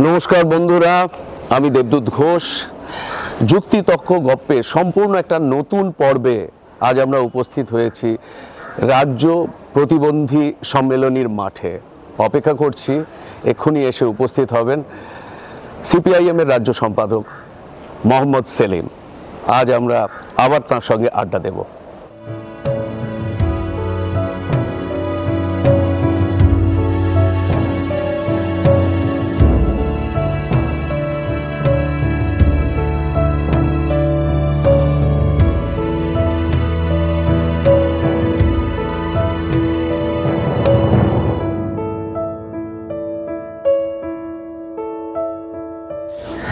নমস্কার বন্ধুরা, আমি দেবদূত ঘোষ। যুক্তিতক্ক গপ্পে সম্পূর্ণ একটা নতুন পর্বে আজ আমরা উপস্থিত হয়েছি রাজ্য প্রতিবন্ধী সম্মেলনীর মাঠে। অপেক্ষা করছি এক্ষুনি এসে উপস্থিত হবেন সিপিআইএমের রাজ্য সম্পাদক মোহাম্মদ সেলিম। আজ আমরা আবার তার সঙ্গে আড্ডা দেব।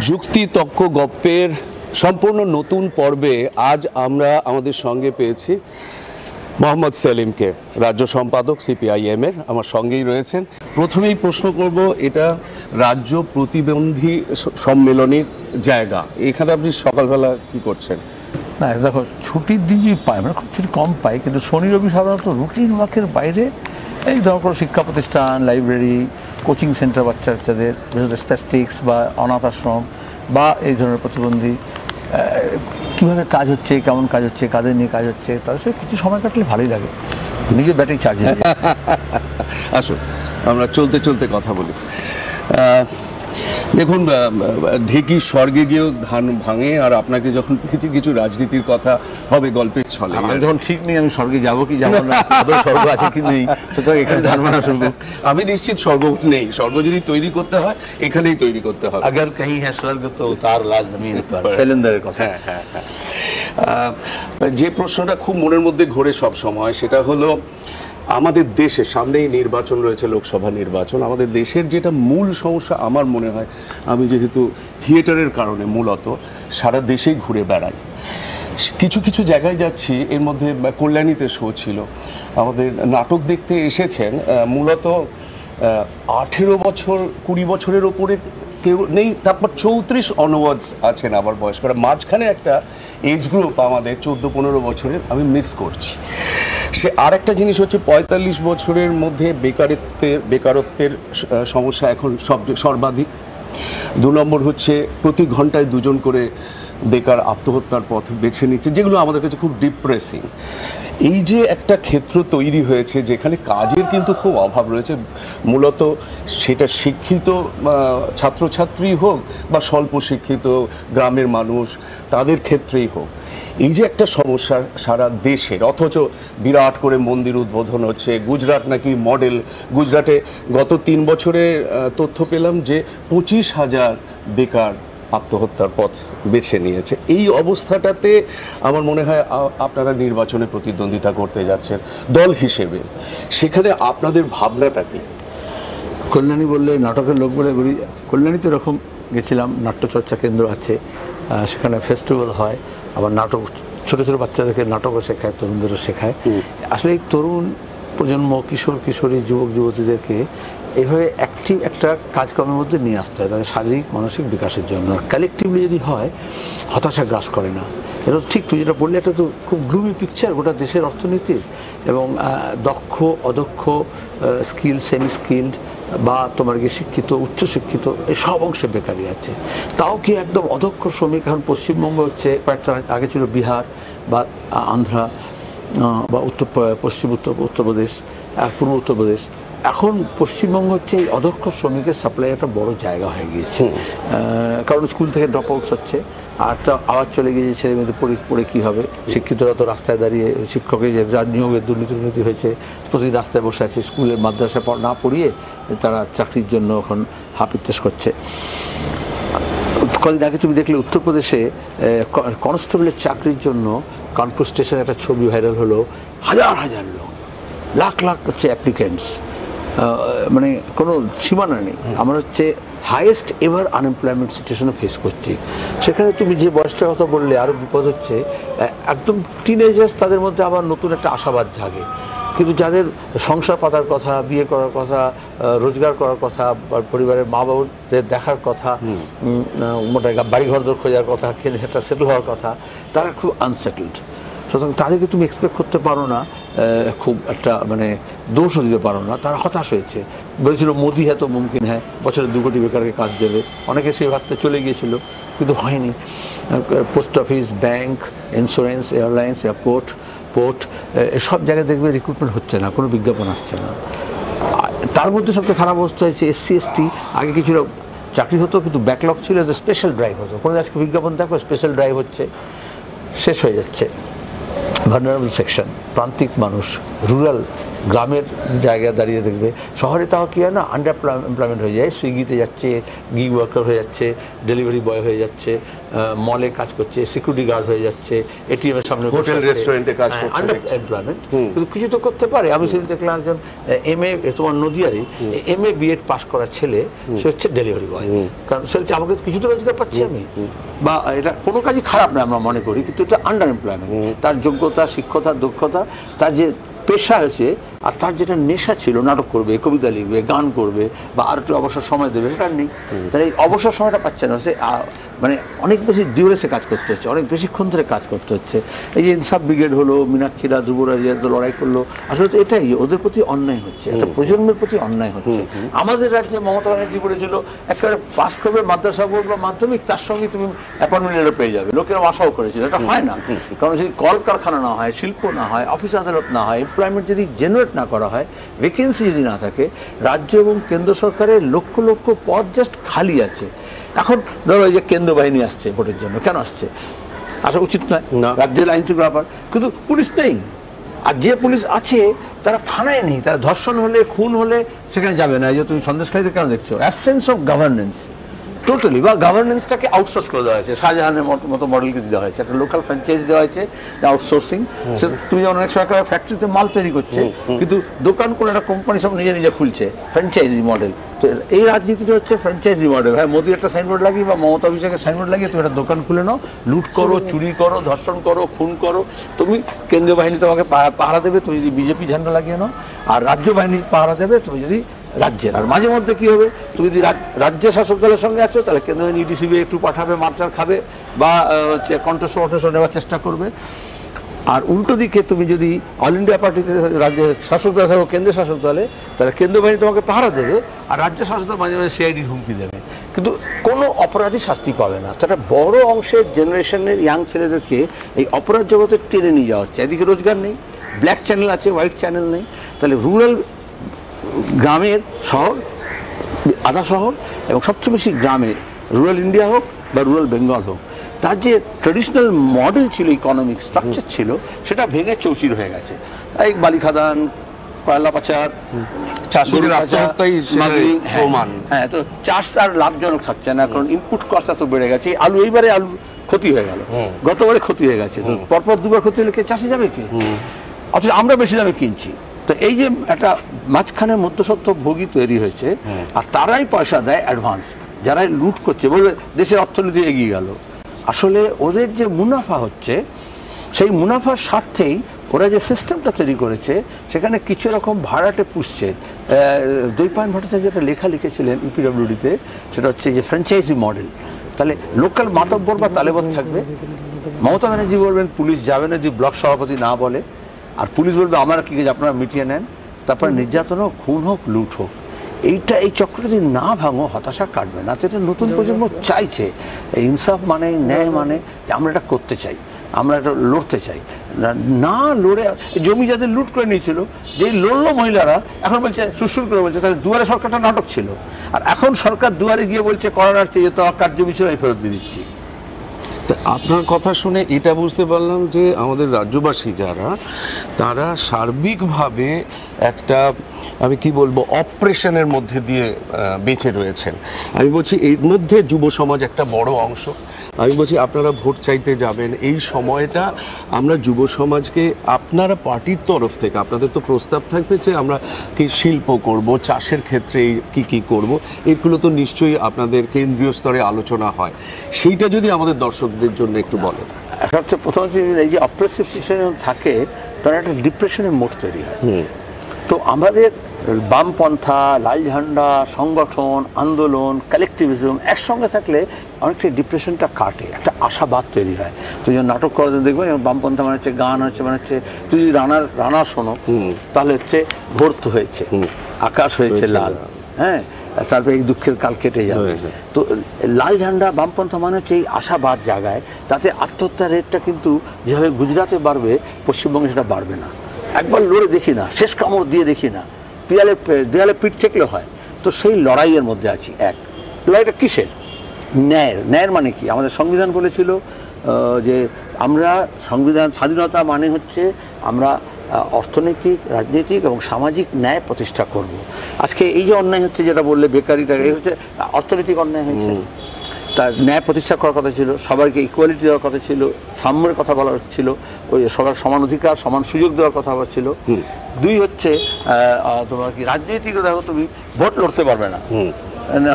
যুক্তিতক্ক গপ্পের সম্পূর্ণ নতুন পর্বে আজ আমরা আমাদের সঙ্গে পেয়েছি মোহাম্মদ সেলিমকে, রাজ্য সম্পাদক সিপিআইএমের। আমার সঙ্গেই রয়েছেন। প্রথমেই প্রশ্ন করব, এটা রাজ্য প্রতিবন্ধী সম্মেলনের জায়গা, এখানে আপনি সকালবেলা কি করছেন? না দেখো, ছুটির দিন যদি পাই, আমরা খুব ছুটি কম পাই, কিন্তু শনি রবি সাধারণত রুটিন ওয়ার্কের বাইরে এই ধরনের কোনো শিক্ষা প্রতিষ্ঠান, লাইব্রেরি, কোচিং সেন্টার, বাচ্চাদের বিশেষ স্প্যাস্টিক্স বা অনাথ আশ্রম বা এই ধরনের প্রতিবন্ধী কীভাবে কাজ হচ্ছে, কেমন কাজ হচ্ছে, কাদের নিয়ে কাজ হচ্ছে, তাদের সাথে কিছু সময় কাটলে ভালোই লাগে, নিজের ব্যাটারি চার্জ হয়ে যায়। আসুন আমরা চলতে চলতে কথা বলি। দেখুন, ঢেকি স্বর্গে গিয়েও ধান ভাঙে, আর আপনাকে যখন পেয়েছি কিছু রাজনীতির কথা হবে গল্পের ছলে। আমি যখন ঠিক নেই আমি স্বর্গে যাবো কি যাবো না, স্বর্গ আছে কি নেই, সুতরাং এখানে ধান ভাঙা শুরু। আমি নিশ্চিত স্বর্গ নেই, স্বর্গ যদি তৈরি করতে হয় এখানেই তৈরি করতে হবে। अगर कहीं है स्वर्ग तो उतार लाज जमीन पर, সিলিন্ডারের কথা। হ্যাঁ। যে প্রশ্নটা খুব মনের মধ্যে ঘোরে সব সময়, সেটা হলো আমাদের দেশে সামনেই নির্বাচন রয়েছে, লোকসভা নির্বাচন। আমাদের দেশের যেটা মূল সমস্যা আমার মনে হয়, আমি যেহেতু থিয়েটারের কারণে মূলত সারা দেশেই ঘুরে বেড়াই, কিছু কিছু জায়গায় যাচ্ছি। এর মধ্যে কল্যাণীতে শো ছিল, আমাদের নাটক দেখতে এসেছেন মূলত 18 বছর 20 বছরের ওপরে কেউ নেই, তারপর 34 অনওয়ার্ডস আছেন আবার বয়স্করা। মাঝখানে একটা এজ গ্রুপ আমাদের 14-15 বছরের আমি মিস করছি। সে আর একটা জিনিস হচ্ছে 45 বছরের মধ্যে বেকারত্বের সমস্যা এখন সর্বাধিক। 2 নম্বর হচ্ছে প্রতি ঘন্টায় 2 জন করে বেকার আত্মহত্যার পথ বেছে নিচ্ছে, যেগুলো আমাদের কাছে খুব ডিপ্রেসিং। এই যে একটা ক্ষেত্র তৈরি হয়েছে যেখানে কাজের কিন্তু খুব অভাব রয়েছে, মূলত সেটা শিক্ষিত ছাত্রছাত্রী হোক বা স্বল্প শিক্ষিত গ্রামের মানুষ, তাদের ক্ষেত্রেই হোক। এই যে একটা সমস্যা সারা দেশের, অথচ বিরাট করে মন্দির উদ্বোধন হচ্ছে। গুজরাট নাকি মডেল, গুজরাটে গত 3 বছরে তথ্য পেলাম যে 25,000 বেকার আত্মহত্যার পথ বেছে নিয়েছে। এই অবস্থাটাতে আমার মনে হয় আপনারা নির্বাচনে প্রতিদ্বন্দ্বিতা করতে যাচ্ছেন দল হিসেবে, সেখানে আপনাদের ভাবনাটা কি? কল্যাণী বললে নাটকের লোক বলে বলি, কল্যাণীতে এরকম গেছিলাম, নাট্যচর্চা কেন্দ্র আছে, সেখানে ফেস্টিভ্যাল হয়, আবার নাটক ছোটো ছোটো বাচ্চাদেরকে নাটকও শেখায়, তরুণদেরও শেখায়। আসলে এই তরুণ প্রজন্ম, কিশোর কিশোরী, যুবক যুবতীদেরকে এইভাবে অ্যাক্টিভ একটা কাজকর্মের মধ্যে নিয়ে আসতে হয় তাদের শারীরিক মানসিক বিকাশের জন্য। আর কালেকটিভলি যদি হয়, হতাশা গ্রাস করে না। এটা ঠিক তুই যেটা বললে, এটা তো খুব গ্লুমি পিকচার গোটা দেশের অর্থনীতির। এবং দক্ষ অদক্ষ, স্কিল সেমি স্কিল্ড বা তোমার গিয়ে শিক্ষিত উচ্চশিক্ষিত, এই সব অংশে বেকারি আছে। তাও কি একদম অদক্ষ শ্রমিক এখন পশ্চিমবঙ্গ হচ্ছে, কয়েকটা আগে ছিল বিহার বা আন্ধ্রা বা উত্তরপ্রদেশ, পূর্ব উত্তরপ্রদেশ। এখন পশ্চিমবঙ্গ হচ্ছে এই অদক্ষ শ্রমিকের সাপ্লাই একটা বড় জায়গা হয়ে গিয়েছে, কারণ স্কুল থেকে ড্রপ আউটস হচ্ছে। আর একটা আওয়াজ চলে গিয়েছে, ছেলে মেয়েদের পড়ে কী হবে, শিক্ষিতরা তো রাস্তায় দাঁড়িয়ে, শিক্ষকের যে নিয়োগের দুর্নীতি হয়েছে, প্রতিদিন রাস্তায় বসে আছে, স্কুলের মাদ্রাসায় না পড়িয়ে তারা চাকরির জন্য এখন হাপিত্তেশ করছে। কদিন আগে তুমি দেখলে উত্তরপ্রদেশে কনস্টেবলের চাকরির জন্য কানপুর স্টেশনে একটা ছবি ভাইরাল হলো, হাজার হাজার লোক, লাখ লাখ হচ্ছে অ্যাপ্লিকেন্টস, মানে কোনো সীমানা নেই। আমরা হচ্ছে হাইয়েস্ট এভার আনএমপ্লয়মেন্ট সিচুয়েশনে ফেস করছি। সেখানে তুমি যে বয়সটার কথা বললে, আরও বিপদ হচ্ছে, একদম টিনেজার্স, তাদের মধ্যে আবার নতুন একটা আশাবাদ জাগে। কিন্তু যাদের সংসার পাতার কথা, বিয়ে করার কথা, রোজগার করার কথা, পরিবারের মা বাবুদের দেখার কথা, মোটা বাড়িঘর খোঁজার কথা, সেটা সেটেল হওয়ার কথা, তারা খুব আনসেটেলড। সুতরাং তাদেরকে তুমি এক্সপেক্ট করতে পারো না, খুব একটা মানে দোষও দিতে পারো না, তারা হতাশ হয়েছে। বলেছিল মোদি হ্যাঁ তো মুমকিন হ্যাঁ, বছরে 2 কোটি বেকারকে কাজ দেবে, অনেকে সেই ভাবতে চলে গিয়েছিল, কিন্তু হয়নি। Post office, bank, insurance, airlines, airport, port, এসব জায়গায় দেখবে রিক্রুটমেন্ট হচ্ছে না, কোনো বিজ্ঞাপন আসছে না। তার মধ্যে সবচেয়ে খারাপ অবস্থা হয়েছে SC ST, আগে কিছু চাকরি হতো কিন্তু ব্যাকলগ ছিল, তো স্পেশাল ড্রাইভ হতো, কোনো আজকে বিজ্ঞাপন দেখো স্পেশাল ড্রাইভ হচ্ছে, শেষ হয়ে যাচ্ছে। ভালনারেবল সেকশন, প্রান্তিক মানুষ, রুরাল, গ্রামের জায়গায় দাঁড়িয়ে দেখবে। শহরে তাও কী হয় না, আন্ডার এমপ্লয়মেন্ট হয়ে যায়, সুইগিতে যাচ্ছে, গিগ ওয়ার্কার হয়ে যাচ্ছে, ডেলিভারি বয় হয়ে যাচ্ছে, মলে কাজ করছে, সিকিউরিটি গার্ড হয়ে যাচ্ছে, ATM এর সামনে, হোটেল রেস্টুরেন্টে কাজ করছে, আন্ডার এমপ্লয়মেন্ট। কিন্তু কিছু তো করতে পারে। আমি সেদিন দেখলাম একজন MA, তোমার নদিয়ারই MA B.Ed পাস করা ছেলে, সে হচ্ছে ডেলিভারি বয়। কারণ সে হচ্ছে আমাকে কিছু তো রোজগার পাচ্ছি আমি, বা এটা কোনো কাজই খারাপ না আমরা মনে করি, কিন্তু এটা আন্ডার এমপ্লয়মেন্ট। তার যোগ্যতা, শিক্ষতা, দক্ষতা, তার যে পেশা হয়েছে, আর তার যেটা নেশা ছিল, নাটক করবে, কবিতা লিখবে, গান করবে, বা আর একটু অবসর সময় দেবে, সেটা নেই। তাই এই অবসর সময়টা পাচ্ছে না, সে মানে অনেক বেশি ডিউরেসে কাজ করতে হচ্ছে, অনেক বেশিক্ষণ ধরে কাজ করতে হচ্ছে। এই যে ইনসাফ ব্রিগেড হলো, মীনাক্ষীরা, যুবরাজের লড়াই করলো, আসলে তো এটাই ওদের প্রতি অন্যায় হচ্ছে, একটা প্রজন্মের প্রতি অন্যায় হচ্ছে। আমাদের রাজ্যে মমতা ব্যানার্জি বলেছিল একেবারে পাস করবে মাদ্রাসা বোর্ড বা মাধ্যমিক, তার সঙ্গে তুমি অ্যাপয়েন্টমেন্ট লেটার পেয়ে যাবে। লোকেরা আশাও করেছিল, এটা হয় না। কারণ যদি কলকারখানা না হয়, শিল্প না হয়, অফিস আদালত না হয়, এমপ্লয়মেন্ট যদি জেনারেট না করা হয়, ভ্যাকেন্সি যদি না থাকে, রাজ্য এবং কেন্দ্র সরকারের লক্ষ লক্ষ পদ জাস্ট খালি আছে। এখন ধরো এই যে কেন্দ্র বাহিনী আসছে ভোটের জন্য, কেন আসছে? আসা উচিত নয়, রাজ্যের আইন শৃঙ্খলা ব্যাপার, কিন্তু পুলিশ নেই। আর যে পুলিশ আছে তারা থানায় নেই, তারা ধর্ষণ হলে, খুন হলে সেখানে যাবে না। এই যে তুমি সন্দেশখালীতে কেন দেখছো? অ্যাবসেন্স অফ গভর্নেন্স টোটালি, বা গভর্নেন্সটাকে আউটসোর্স করে দেওয়া হয়েছে, শাহজাহানের মতো মডেলকে দেওয়া হয়েছে, একটা লোকাল ফ্র্যাঞ্চাইজ দেওয়া হয়েছে, আউটসোর্সিং। তুমি যেমন অনেক সরকার ফ্যাক্টরিতে মাল তৈরি করছে, কিন্তু দোকান করে একটা কোম্পানি সব নিজে নিজে খুলছে, ফ্র্যাঞ্চাইজি মডেল। তো এই রাজনীতিটা হচ্ছে ফ্র্যাঞ্চাইজি মডেল। হ্যাঁ, মোদি একটা সাইনবোর্ড লাগিয়ে বা মমতা অভিষেকের সাইনবোর্ড লাগিয়ে তুমি একটা দোকান খুলে নাও, লুট করো, চুরি করো, ধর্ষণ করো, খুন করো, তুমি কেন্দ্রীয় বাহিনী তোমাকে পাহারা দেবে তুমি যদি বিজেপি ঝান্ডা লাগিয়ে নাও, আর রাজ্য বাহিনী পাহারা দেবে তুমি যদি রাজ্যের। আর মাঝে মধ্যে কি হবে, তুমি যদি রাজ্য শাসক দলের সঙ্গে আছো, তাহলে কেন্দ্র EDCB একটু পাঠাবে, মারচার খাবে, বা কণ্ঠস্বর নেওয়ার চেষ্টা করবে। আর উল্টো দিকে তুমি যদি অল ইন্ডিয়া পার্টিতে রাজ্যের শাসক দল থাকো, কেন্দ্রের শাসক দলে, তাহলে কেন্দ্র বাহিনী তোমাকে পাহারা দেবে, আর রাজ্য শাসক দল মাঝে মাঝে CID হুমকি দেবে, কিন্তু কোনো অপরাধী শাস্তি পাবে না। তারা বড় অংশের জেনারেশনের ইয়াং ছেলেদেরকে এই অপরাধ জগতে টেনে নিয়ে যাওয়া হচ্ছে। এদিকে রোজগার নেই, ব্ল্যাক চ্যানেল আছে, হোয়াইট চ্যানেল নেই। তাহলে রুরাল, গ্রামের, শহর, আধা শহর, এবং সবচেয়ে বেশি গ্রামে, রুরাল ইন্ডিয়া হোক বা রুরাল বেঙ্গল হোক, তার যে ট্রেডিশনাল মডেল ছিল, ইকোনমিক স্ট্রাকচার ছিল, সেটা ভেঙে চৌচির হয়ে গেছে। এই বালিখাদান, কয়লা পাচার, হ্যাঁ, তো চাষ আর লাভজনক থাকছে না, কারণ ইনপুট কস্ট এত বেড়ে গেছে। আলু, এইবারে আলু ক্ষতি হয়ে গেল, গতবারে ক্ষতি হয়ে গেছে, তো পরপর দুবার ক্ষতি হলে কে চাষে যাবে কি? অথচ আমরা বেশি দামে কিনছি। তো এই যে একটা মাঝখানে মধ্যস্বত্ব ভোগী তৈরি হয়েছে, আর তারাই পয়সা দেয় অ্যাডভান্স, যারাই লুট করছে, বলে দেশের অর্থনীতি এগিয়ে গেল। আসলে ওদের যে মুনাফা হচ্ছে, সেই মুনাফার স্বার্থেই ওরা যে সিস্টেমটা তৈরি করেছে, সেখানে কিছু রকম ভাড়াটে পুষছে। দৈপায়ন ভট্টাচার্য যেটা লেখা লিখেছিলেন EPWD-তে, সেটা হচ্ছে যে ফ্র্যাঞ্চাইজি মডেল। তাহলে লোকাল মাতব্বর বা তালেবর থাকবে। মমতা ব্যানার্জি বলবেন পুলিশ যাবে না যদি ব্লক সভাপতি না বলে, আর পুলিশ বলবে আমার কি আপনারা মিটিয়ে নেন, তারপরে নির্যাতন হোক, খুন হোক, লুট হোক। এই চক্রটা যদি না ভাঙো, হতাশা কাটবে না। তো এটা নতুন প্রজন্ম চাইছে, ইনসাফ মানে, ন্যায় মানে, যে আমরা এটা করতে চাই, আমরা এটা লড়তে চাই না। লড়ে জমি যাদের লুট করে নিয়েছিল, যেই লড়লো মহিলারা, এখন বলছে সুসুর করে বলছে তাহলে দুয়ারে সরকারটা নাটক ছিল, আর এখন সরকার দুয়ারে গিয়ে বলছে করোনার চেয়ে তো কার্য বিষয় ফেরত দিয়ে দিচ্ছি। আপনার কথা শুনে এটা বুঝতে পারলাম যে আমাদের রাজ্যবাসী যারা, তারা সার্বিকভাবে একটা, আমি কি বলবো, অপারেশনের মধ্যে দিয়ে বেঁচে রয়েছেন। আমি বলছি এর মধ্যে যুব সমাজ একটা বড় অংশ। আমি বলছি আপনারা ভোট চাইতে যাবেন, এই সময়টা আমরা যুব সমাজকে, আপনারা পার্টির তরফ থেকে আপনাদের তো প্রস্তাব থাকবে যে আমরা কি শিল্প করব, চাষের ক্ষেত্রে কি করব, এগুলো তো নিশ্চয়ই আপনাদের কেন্দ্রীয় স্তরে আলোচনা হয়। সেইটা যদি আমাদের দর্শকদের জন্য একটু বলেন। সবচেয়ে প্রথম হচ্ছে এই যে অপ্রেসিভ সিচুয়েশন থাকে, তার একটা ডিপ্রেশনের মোড তৈরি হয়। তো আমাদের বামপন্থা, লাল ঝান্ডা, সংগঠন, আন্দোলন, কালেকটিভিজম একসঙ্গে থাকলে অনেকটা ডিপ্রেশনটা কাটে, একটা আশাবাদ তৈরি হয়। তুই যখন নাটক করা দেখবে, বামপন্থা বানাচ্ছে, গান হচ্ছে, বানাচ্ছে, তুই যদি রানার শোনো, তাহলে হচ্ছে ভোর তো হয়েছে, আকাশ হয়েছে হয়েছে লাল, লাল। হ্যাঁ, তারপরে এই দুঃখের কাল কেটে যাবে। হয়েছে। তো লাল ঝান্ডা বামপন্থা মানে হচ্ছে এই আশাবাদ জায়গায়, তাতে আত্মহত্যার রেটটা কিন্তু যেভাবে গুজরাটে বাড়বে পশ্চিমবঙ্গে সেটা বাড়বে না। একবার লড়ে দেখি না, শেষ কামড় দিয়ে দেখি না, দেয়ালে পিঠ ঠেকলে হয়। তো সেই লড়াইয়ের মধ্যে আছি। লড়াইটা কিসের? ন্যায়ের মানে কি? আমাদের সংবিধান বলেছিল যে আমরা সংবিধান, স্বাধীনতা মানে হচ্ছে আমরা অর্থনৈতিক, রাজনৈতিক এবং সামাজিক ন্যায় প্রতিষ্ঠা করব। আজকে এই যে অন্যায় হচ্ছে, যেটা বললে বেকারিটা, এই হচ্ছে অর্থনৈতিক অন্যায় হয়েছে। তার ন্যায় প্রতিষ্ঠা করার কথা ছিল, সবাইকে ইকুয়ালিটি দেওয়ার কথা ছিল, সাম্যের কথা বলা ছিল, ওই সবার সমান অধিকার, সমান সুযোগ দেওয়ার কথা ছিল। দুই হচ্ছে তোমার কি রাজনৈতিক, দেখো তুমি ভোট লড়তে পারবে না,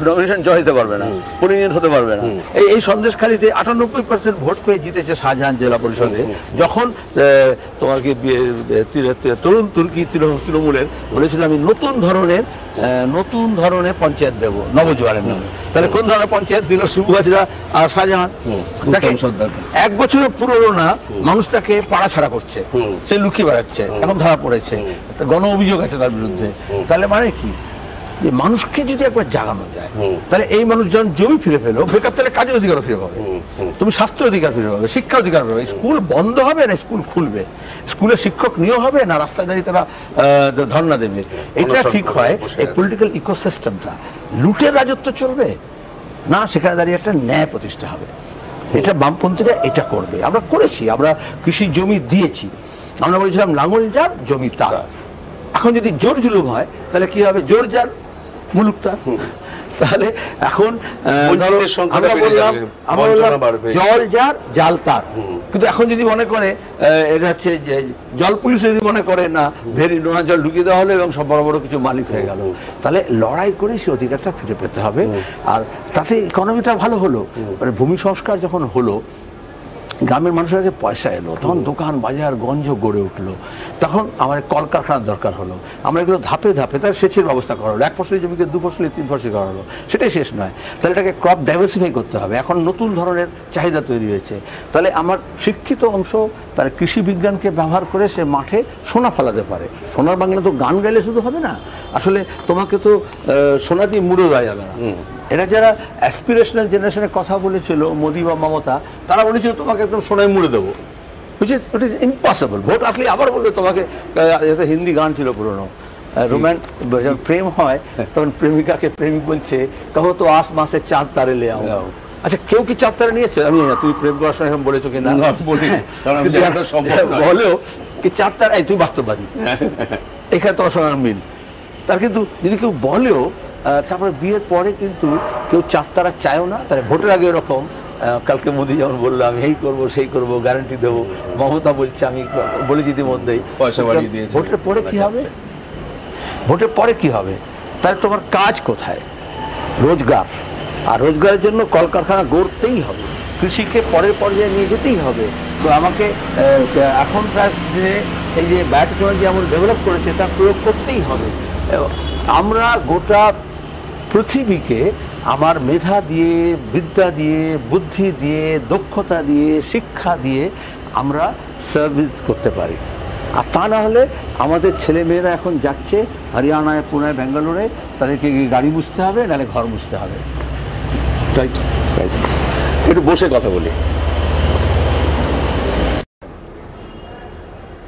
নমিনেশন জয় হতে পারবে না, পরিণত হতে পারবে না। এই সন্দেশখালীতে 98% ভোট পেয়ে জিতেছে শাহজাহান জেলা পরিষদে, যখন তোমার কি তরুণ তুর্কি তৃণমূলের বলেছিল আমি নতুন ধরনের পঞ্চায়েত দেবো নবজোয়ারের নামে। তাহলে কোন ধরনের পঞ্চায়েত দিল? শিবু হাজরা আর শাহজাহান। এক বছরের পুরো না, মানুষ তাকে পাড়া ছাড়া করছে, সে লুকিয়ে বেড়াচ্ছে, এখন ধরা পড়েছে, গণ অভিযোগ আছে তার বিরুদ্ধে। তাহলে মানে কি? যে মানুষকে যদি একবার জাগানো যায়, তাহলে এই মানুষ যখন জমি ফিরে পেলো, বেকার তাহলে কাজের অধিকার ফিরে পাবে, তুমি স্বাস্থ্য অধিকার ফিরে পাবে, শিক্ষা অধিকার ফিরে পাবে। স্কুল বন্ধ হবে না স্কুল খুলবে, স্কুলে শিক্ষক নিয়োগ হবে না রাস্তায় দাঁড়িয়ে তারা ধর্ণা দেবে। এটা ঠিক হয় এই পলিটিক্যাল ইকোসিস্টেমটা। লুটের রাজত্ব চলবে না, সেখানে দাঁড়িয়ে একটা ন্যায় প্রতিষ্ঠা হবে। এটা বামপন্থীরা এটা করবে। আমরা করেছি, আমরা কৃষি জমি দিয়েছি, আমরা বলেছিলাম লাঙল যার জমি তার। এখন যদি জোর জুলুম হয় তাহলে কি হবে? জোর যার মুলুক তার। তাহলে এখন আমরা বললাম জল যার জাল তার, কিন্তু এখন যদি মনে করে এটা হচ্ছে যে জল পুলিশ যদি মনে করে না ভেরি নোনা জল ঢুকিয়ে দেওয়া হলো এবং সব বড় বড় কিছু মালিক হয়ে গেল, তাহলে লড়াই করে সেই অধিকারটা ফিরে পেতে হবে। আর তাতে ইকোনমিটা ভালো হলো। মানে ভূমি সংস্কার যখন হলো, গ্রামের মানুষের যে পয়সা এলো, তখন দোকান বাজার গঞ্জ গড়ে উঠলো, তখন আমাদের কলকারখানার দরকার হলো। আমরা এগুলো ধাপে ধাপে তার সেচের ব্যবস্থা করা হলো, 1 ফসলি জমিকে 2 ফসলি 3 ফসলি করা হলো। সেটাই শেষ নয়, তাহলে এটাকে ক্রপ ডাইভার্সিফাই করতে হবে। এখন নতুন ধরনের চাহিদা তৈরি হয়েছে, তাহলে আমার শিক্ষিত অংশ তার কৃষি বিজ্ঞানকে ব্যবহার করে সে মাঠে সোনা ফলাতে পারে। সোনার বাংলা তো গান গাইলে শুধু হবে না, আসলে তোমাকে তো সোনা দিয়ে মুড়ে দেওয়া যাবে না। এরা যারা অ্যাসপিরেশনাল জেনারেশনের কথা বলেছিল, মোদি বা মমতা, তারা বলেছিল তোমাকে একদম সোনায় মুড়ে দেবো, ইট ইজ ইম্পসিবল। ভোট আসলে আবার বলবে তোমাকে, হিন্দি গান ছিল পুরোনো, রোম্যান্স, যখন প্রেম হয় তখন প্রেমিকাকে প্রেমিক বলছে কहो তো আস মাসে চাঁদ তারে লে আও। আচ্ছা, কেউ কি চাঁদ তারে নিয়েছে? আমি না, তুমি প্রেম করার সময় বলেছো কি না বলেও কি চাঁদ তারা, তুই বাস্তববাদী, এখানে তোমার সঙ্গে মিল তার। কিন্তু যদি কেউ বলেও তারপরে বিয়ের পরে কিন্তু কেউ চাঁদ তারা চায়ও না। তাহলে ভোটের আগে এরকম, কালকে মোদি যেমন বললো আমি এই করবো সেই করবো, গ্যারান্টি দেবো, মমতা বলছে আমি বলেছি ইতিমধ্যেই পয়সা বাড়িয়ে দিয়েছি। ভোটের পরে কি হবে? ভোটের পরে কি হবে? তাহলে তোমার কাজ কোথায়? রোজগার। আর রোজগারের জন্য কলকারখানা গড়তেই হবে, কৃষিকে পরের পর্যায়ে নিয়ে যেতেই হবে। তো আমাকে এখনকার দিনে এই যে বায়োটেকনোলজি এমন ডেভেলপ করেছে তা প্রয়োগ করতেই হবে। আমরা গোটা পৃথিবীকে আমার মেধা দিয়ে, বিদ্যা দিয়ে, বুদ্ধি দিয়ে, দক্ষতা দিয়ে, শিক্ষা দিয়ে আমরা সার্ভিস করতে পারি। আর তা না হলে আমাদের ছেলেমেয়েরা এখন যাচ্ছে হরিয়ানায়, পুনায়, ব্যাঙ্গালোরে, তাদেরকে গাড়ি বুঝতে হবে, নাহলে ঘর বুঝতে হবে। তাই তো, তাই তো। একটু বসে কথা বলি।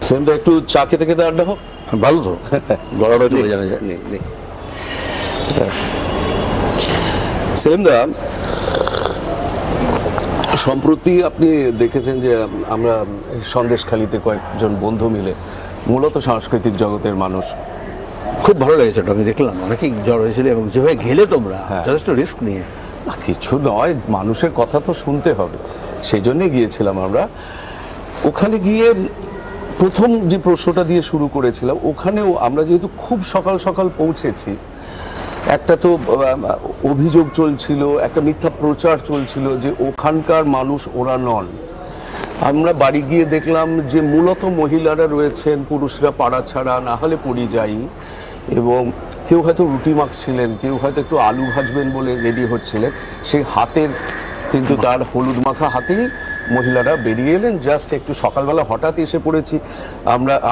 সেমটা একটু চা খেতে খেতে আড্ডা হোক, ভালো তো, গলাটা চলে জানা যায়। সেলিমদা, সম্প্রতি আপনি দেখেছেন যে আমরা সন্দেশখালীতে কয়েকজন বন্ধু মিলে, মূলত সাংস্কৃতিক জগতের মানুষ, খুব ভালো লেগেছে। আমি দেখলাম অনেকেই জ্বর হয়েছিল এবং যেভাবে গেলে তোমরা যথেষ্ট রিস্ক নিয়ে। কিছু নয়, মানুষের কথা তো শুনতে হবে, সেই জন্যে গিয়েছিলাম আমরা। ওখানে গিয়ে প্রথম যে প্রশ্নটা দিয়ে শুরু করেছিলাম, ওখানেও আমরা যেহেতু খুব সকাল সকাল পৌঁছেছি, একটা তো অভিযোগ চলছিল, একটা মিথ্যা প্রচার চলছিল যে ওখানকার মানুষ ওরা নন। আমরা বাড়ি গিয়ে দেখলাম যে মূলত মহিলারা রয়েছেন, পুরুষরা পাড়া ছাড়া, না হলে পরিযায়ী, এবং কেউ হয়তো রুটি মাখছিলেন, কেউ হয়তো একটু আলু ভাজবেন বলে রেডি হচ্ছিলেন। সেই হাতের কিন্তু তার হলুদ মাখা হাতেই মহিলারা বেরিয়ে এলেন, জাস্ট একটু সকালবেলা হঠাৎ এসে পড়েছি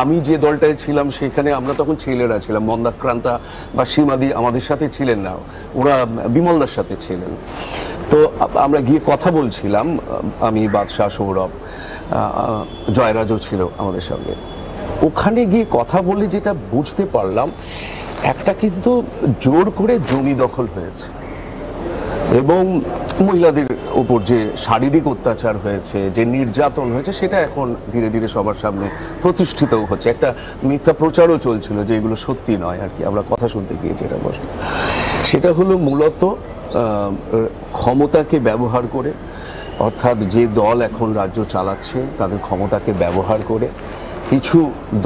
আমি যে দলটায় ছিলাম সেখানে আমরা তখন ছেলেরা ছিলাম, মন্দাক্রান্তা বা সীমাদি আমাদের সাথে ছিলেন না, ওরা বিমলদার সাথে ছিলেন। তো আমরা গিয়ে কথা বলছিলাম, আমি বাদশাহ, সৌরভ, জয়রাজও ছিল আমাদের সঙ্গে। ওখানে গিয়ে কথা বলে যেটা বুঝতে পারলাম, একটা কিন্তু জোর করে জমি দখল হয়েছে এবং মহিলাদের উপর যে শারীরিক অত্যাচার হয়েছে, যে নির্যাতন হয়েছে, সেটা এখন ধীরে ধীরে সবার সামনে প্রতিষ্ঠিত হচ্ছে। একটা মিথ্যা প্রচারও চলছিল যে এগুলো সত্যি নয় আর কি, আমরা কথা শুনতে গিয়ে যেটা বসে, সেটা হলো মূলত ক্ষমতাকে ব্যবহার করে, অর্থাৎ যে দল এখন রাজ্য চালাচ্ছে তাদের ক্ষমতাকে ব্যবহার করে কিছু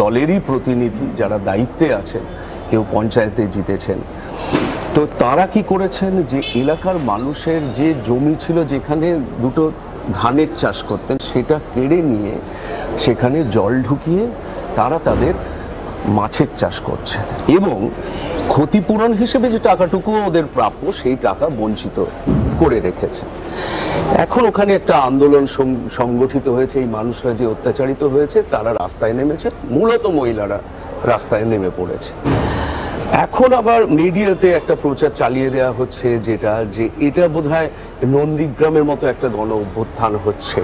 দলেরই প্রতিনিধি যারা দায়িত্বে আছেন, কেউ পঞ্চায়েতে জিতেছেন, তো তারা কি করেছেন যে এলাকার মানুষের যে জমি ছিল যেখানে দুটো ধানের চাষ করতেন সেটা কেড়ে নিয়ে সেখানে জল ঢুকিয়ে তারা তাদের মাছের চাষ করছে এবং ক্ষতিপূরণ হিসেবে যে টাকাটুকু ওদের প্রাপ্য সেই টাকা বঞ্চিত করে রেখেছে। এখন ওখানে একটা আন্দোলন সংগঠিত হয়েছে, এই মানুষরা যে অত্যাচারিত হয়েছে তারা রাস্তায় নেমেছে, মূলত মহিলারা রাস্তায় নেমে পড়েছে। এখন আবার মিডিয়াতে একটা প্রচার চালিয়ে দেওয়া হচ্ছে যেটা যে এটা বোধহয় নন্দীগ্রামের মতো একটা গণ অভ্যুত্থান হচ্ছে।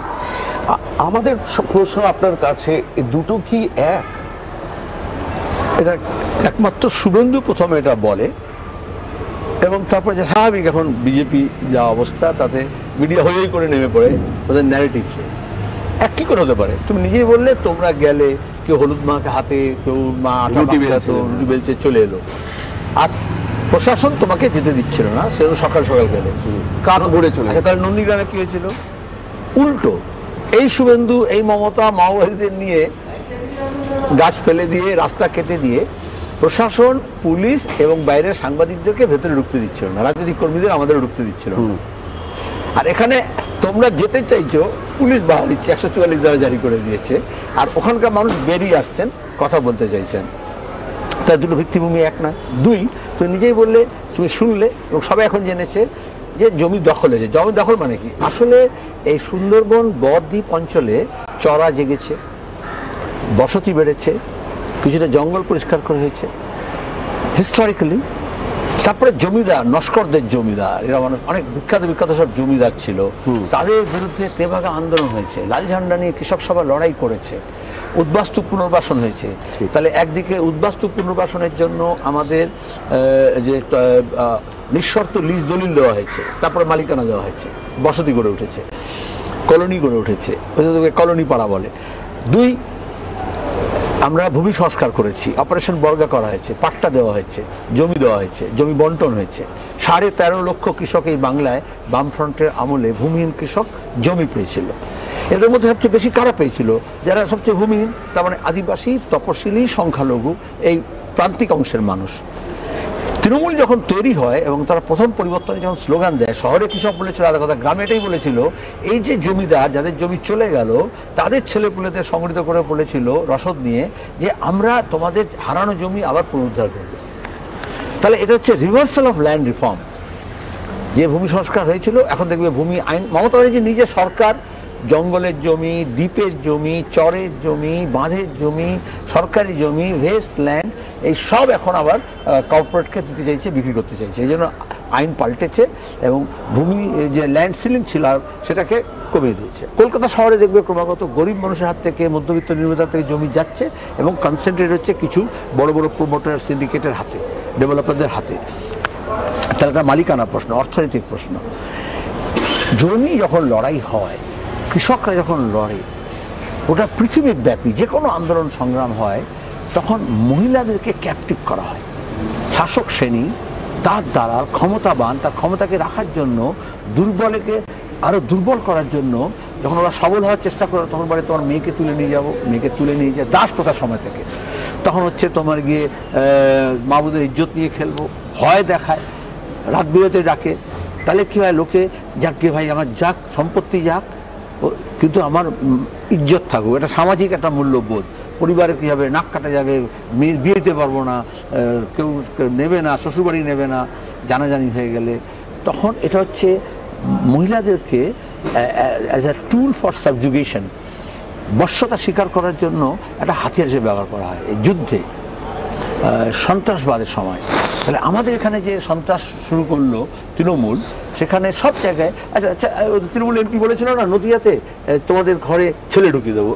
আমাদের প্রশ্ন আপনার কাছে, দুটো কি এক? এটা একমাত্র শুভেন্দু প্রথমে এটা বলে এবং তারপরে যে স্বাভাবিক এখন বিজেপি যা অবস্থা তাতে মিডিয়া হয়েই করে নেমে পড়ে ওদের ন্যারেটিভ। এক কি করে হতে পারে? তুমি নিজেই বললে তোমরা গেলে, কেউ হলুদ মাকে হাতে, কেউ মা রুটি বেলছে চলে এলো, আর প্রশাসন তোমাকে যেতে দিচ্ছিল না, সেরকম সকাল সকাল গেলে কার ঘুরে চলে। তাহলে নন্দীগ্রামে কি হয়েছিল? উল্টো এই শুভেন্দু, এই মমতা মাওবাদীদের নিয়ে গাছ ফেলে দিয়ে, রাস্তা কেটে দিয়ে প্রশাসন, পুলিশ এবং বাইরের সাংবাদিকদেরকে ভেতরে ঢুকতে দিচ্ছিল না, রাজনৈতিক কর্মীদের আমাদের ঢুকতে দিচ্ছিল। আর এখানে তোমরা যেতে চাইছো, পুলিশ বাধা দিচ্ছে, 144 ধারা জারি করে দিয়েছে, আর ওখানকার মানুষ বেরিয়ে আসছেন, কথা বলতে চাইছেন। তার দুটো ভিত্তিভূমি এক না। দুই, তুমি নিজেই বললে, তুমি শুনলে এবং সবাই এখন জেনেছে যে জমি দখল হয়েছে। জমি দখল মানে কি? আসলে এই সুন্দরবন বদ্বীপ অঞ্চলে চড়া জেগেছে, বসতি বেড়েছে, কিছুটা জঙ্গল পরিষ্কার করা হয়েছে হিস্টোরিক্যালি। তারপরে জমিদার, নস্করদের জমিদার, এরা অনেক বিখ্যাত বিখ্যাত সব জমিদার ছিল, তাদের বিরুদ্ধে তেভাগা আন্দোলন হয়েছে, লাল ঝান্ডা নিয়ে কৃষক সভা লড়াই করেছে, উদ্বাস্তু পুনর্বাসন হয়েছে। তাহলে একদিকে উদ্বাস্তু পুনর্বাসনের জন্য আমাদের যে নিঃশর্ত লিজ দলিল দেওয়া হয়েছে, তারপরে মালিকানা দেওয়া হয়েছে, বসতি গড়ে উঠেছে, কলোনি গড়ে উঠেছে, কলোনি পাড়া বলে। দুই, আমরা ভূমি সংস্কার করেছি, অপারেশন বর্গা করা হয়েছে, পাট্টা দেওয়া হয়েছে, জমি দেওয়া হয়েছে, জমি বন্টন হয়েছে। 13.5 লক্ষ কৃষক এই বাংলায় বামফ্রন্টের আমলে ভূমিহীন কৃষক জমি পেয়েছিল। এদের মধ্যে সবচেয়ে বেশি কারা পেয়েছিল? যারা সবচেয়ে ভূমিহীন, তার মানে আদিবাসী, তপশিলি, সংখ্যালঘু, এই প্রান্তিক অংশের মানুষ। তৃণমূল যখন তৈরি হয় এবং তারা প্রথম পরিবর্তনে যখন স্লোগান দেয়, শহরে কৃষক বলেছিল আলাদা কথা, গ্রামে এটাই বলেছিল, এই যে জমিদার যাদের জমি চলে গেল তাদের ছেলেপুলেদের সংগঠিত করে বলেছিল রসদ নিয়ে যে আমরা তোমাদের হারানো জমি আবার পুনরুদ্ধার করব। তাহলে এটা হচ্ছে রিভার্সাল অফ ল্যান্ড রিফর্ম। যে ভূমি সংস্কার হয়েছিল, এখন দেখবে ভূমি আইন, মমতা ব্যানার্জি নিজে সরকার জঙ্গলের জমি, দ্বীপের জমি, চরের জমি, বাঁধের জমি, সরকারি জমি, ওয়েস্ট ল্যান্ড, এই সব এখন আবার কর্পোরেটকে দিতে চাইছে, বিক্রি করতে চাইছে। এই জন্য আইন পাল্টেছে এবং ভূমি যে ল্যান্ড সিলিং ছিল সেটাকে কমিয়ে দিয়েছে। কলকাতা শহরে দেখবে ক্রমাগত গরিব মানুষের হাত থেকে, মধ্যবিত্ত নির্মাতার থেকে জমি যাচ্ছে এবং কনসেন্ট্রেট হচ্ছে কিছু বড় বড় প্রমোটার, সিন্ডিকেটের হাতে, ডেভেলপারদের হাতে। তার একটা মালিকানা প্রশ্ন, অর্থনৈতিক প্রশ্ন। জমি যখন লড়াই হয়, কৃষকরা যখন লড়ে, ওটা পৃথিবীব্যাপী যে কোনো আন্দোলন সংগ্রাম হয়, তখন মহিলাদেরকে ক্যাপটিভ করা হয়। শাসক শ্রেণী তার দ্বারা ক্ষমতাবান, তার ক্ষমতাকে রাখার জন্য দুর্বলকে আরও দুর্বল করার জন্য যখন ওরা সবল হওয়ার চেষ্টা করে, তখন বলে তোমার মেয়েকে তুলে নিয়ে যাবো, মেয়েকে তুলে নিয়ে যায় দাস প্রথার সময় থেকে। তখন হচ্ছে তোমার গিয়ে মাবুদের ইজ্জত নিয়ে খেলবো, ভয় দেখায়, রাত বিরতে ডাকে। তাহলে কী হয়, লোকে যাক গে ভাই আমার যাক, সম্পত্তি যাক, কিন্তু আমার ইজ্জত থাকুক, এটা সামাজিক একটা মূল্যবোধ। পরিবারে কী হবে, নাক কাটা যাবে, মেয়ের বিয়ে দিতে পারবো না, কেউ নেবে না, শ্বশুরবাড়ি নেবে না জানাজানি হয়ে গেলে। তখন এটা হচ্ছে মহিলাদেরকে অ্যাজ এ টুল ফর সাবজুগেশন, বশ্যতা স্বীকার করার জন্য একটা হাতিয়ার হিসেবে ব্যবহার করা হয় এই যুদ্ধে, সন্ত্রাসবাদের সময়। তাহলে আমাদের এখানে যে সন্ত্রাস শুরু করলো তৃণমূল, সেখানে সব জায়গায় আচ্ছা তৃণমূল এমপি বলেছিল না নদিয়াতে তোমাদের ঘরে ছেলে ঢুকিয়ে দেবো,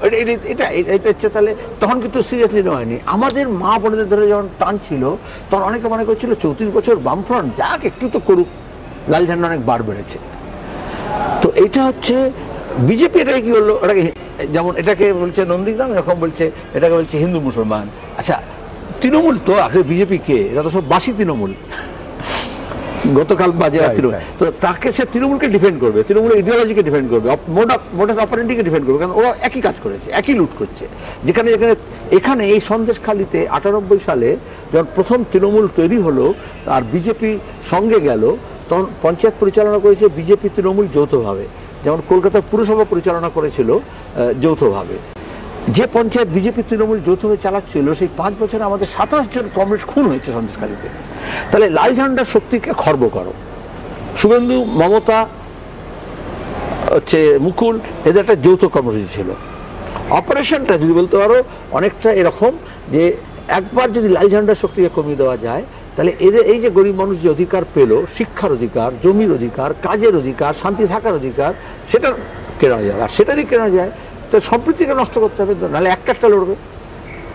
এটা হচ্ছে। তাহলে তখন কিন্তু সিরিয়াসলি নেওয়া হয়নি। আমাদের মা বোনেদের ধরে যখন টান ছিল, তখন অনেকে মনে করছিল 34 বছর বামফ্রন্ট, যাক একটু তো করুক, লাল ঝান্ডা অনেক বার বেড়েছে। তো এইটা হচ্ছে বিজেপি, এটাকে কি হলো, ওটাকে যেমন এটাকে বলছে নন্দীগ্রাম, এরকম বলছে এটাকে বলছে হিন্দু মুসলমান। আচ্ছা তৃণমূল তো আসলে বিজেপি কে, এটা তো সব বাসি তৃণমূল, গতকাল বাজে তো তাকে সে তৃণমূলকে ডিফেন্ড করবে, তৃণমূলের ইডিওলজিকে ডিফেন্ড করবে, মোডাস অপারেন্ডিকে ডিফেন্ড করবে, কারণ ওরা একই কাজ করেছে, একই লুট করছে। যেখানে যেখানে এখানে এই সন্দেশখালিতে 98 সালে যখন প্রথম তৃণমূল তৈরি হলো আর বিজেপি সঙ্গে গেল, তখন পঞ্চায়েত পরিচালনা করেছে বিজেপি তৃণমূল যৌথভাবে, যেমন কলকাতা পুরসভা পরিচালনা করেছিল যৌথভাবে। যে পঞ্চায়েত বিজেপি তৃণমূল যৌথভাবে চালাচ্ছিল, সেই 5 বছরে আমাদের 27 জন কমরেড খুন হয়েছে সন্দেশখালিতে। তাহলে লাল ঝান্ডার শক্তিকে খর্ব করো। শুভেন্দু, মমতা, হচ্ছে মুকুল, এদের একটা যৌথ কর্মসূচি ছিল। অপারেশনটা যদি বলতে পারো অনেকটা এরকম যে একবার যদি লাল ঝান্ডার শক্তিকে কমিয়ে দেওয়া যায়, তাহলে এদের এই যে গরিব মানুষ যে অধিকার পেল, শিক্ষার অধিকার, জমির অধিকার, কাজের অধিকার, শান্তি থাকার অধিকার, সেটা কেনা যায়। আর সেটা যদি কেনা যায় তো সম্প্রীতিকে নষ্ট করতে হবে, নাহলে একটা লড়বে।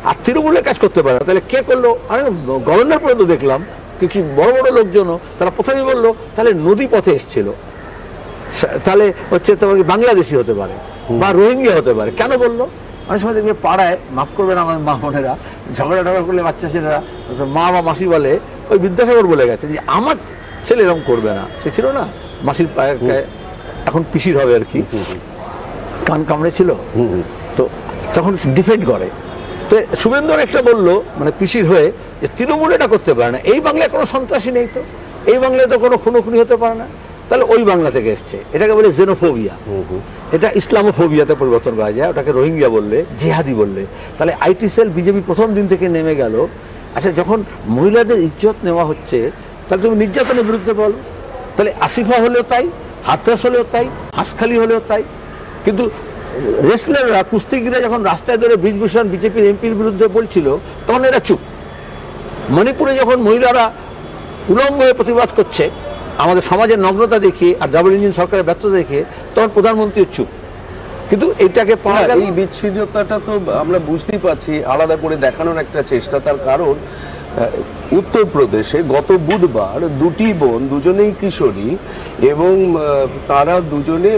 আর তৃণমূলের কাজ করতে পারে না, তাহলে কে করলো? আমি গভর্নর পর্যন্ত দেখলাম কিছু বড় বড় লোকজনও তারা প্রথমেই বললো তাহলে নদী পথে এসেছিল, তাহলে হচ্ছে তোমার বাংলাদেশি হতে পারে বা রোহিঙ্গা হতে পারে। কেন বললো? অনেক সময় দেখবে পাড়ায়, মাফ করবেন আমাদের মা বোনেরা, ঝগড়া টগড়া করলে বাচ্চা ছেলেরা মা বা মাসি বলে, ওই বিদ্যাসাগর বলে গেছে যে আমার ছেলে এরকম করবে না। সে ছিল না মাসির পায়ে, এখন পিসির হবে আর কি, কান কামড়ে ছিল, তো তখন ডিফেন্ড করে। তো শুভেন্দু একটা বললো মানে পিসির হয়ে যে তৃণমূল এটা করতে পারে না, এই বাংলায় কোনো সন্ত্রাসী নেই, তো এই বাংলায় তো কোনো খুনোখুনি হতে পারে না, তাহলে ওই বাংলা থেকে এসছে। এটাকে বলে জেনোফোবিয়া, এটা ইসলামোফোবিয়াতে পরিবর্তন করা যায়, ওটাকে রোহিঙ্গা বললে, জিহাদি বললে। তাহলে আইটি সেল বিজেপি প্রথম দিন থেকে নেমে গেল। আচ্ছা যখন মহিলাদের ইজ্জত নেওয়া হচ্ছে, তাহলে তুমি নির্যাতনের বিরুদ্ধে বলো। তাহলে আসিফা হলেও তাই, হাতরাস হলেও তাই, হাঁসখালি হলেও তাই। কিন্তু রেসলাররা, কুস্তিগিরা যখন রাস্তায় ধরে ব্রিজভূষণ বিজেপির এমপির বিরুদ্ধে বলছিল, তখন এরা চুপ। মণিপুরে যখন মহিলারা উলঙ্গ হয়ে প্রতিবাদ করছে আমাদের সমাজের নগ্নতা দেখিয়ে আর ডাবল ইঞ্জিন সরকারের ব্যর্থতা দেখে, তখন প্রধানমন্ত্রী চুপ। কিন্তু এটাকে এই বিচ্ছিন্নতাটা তো আমরা বুঝতেই পারছি, আলাদা করে দেখানোর একটা চেষ্টা। তার কারণ উত্তরপ্রদেশে গত বুধবার দুটি বোন, দুজনেই কিশোরী, এবং তারা দুজনে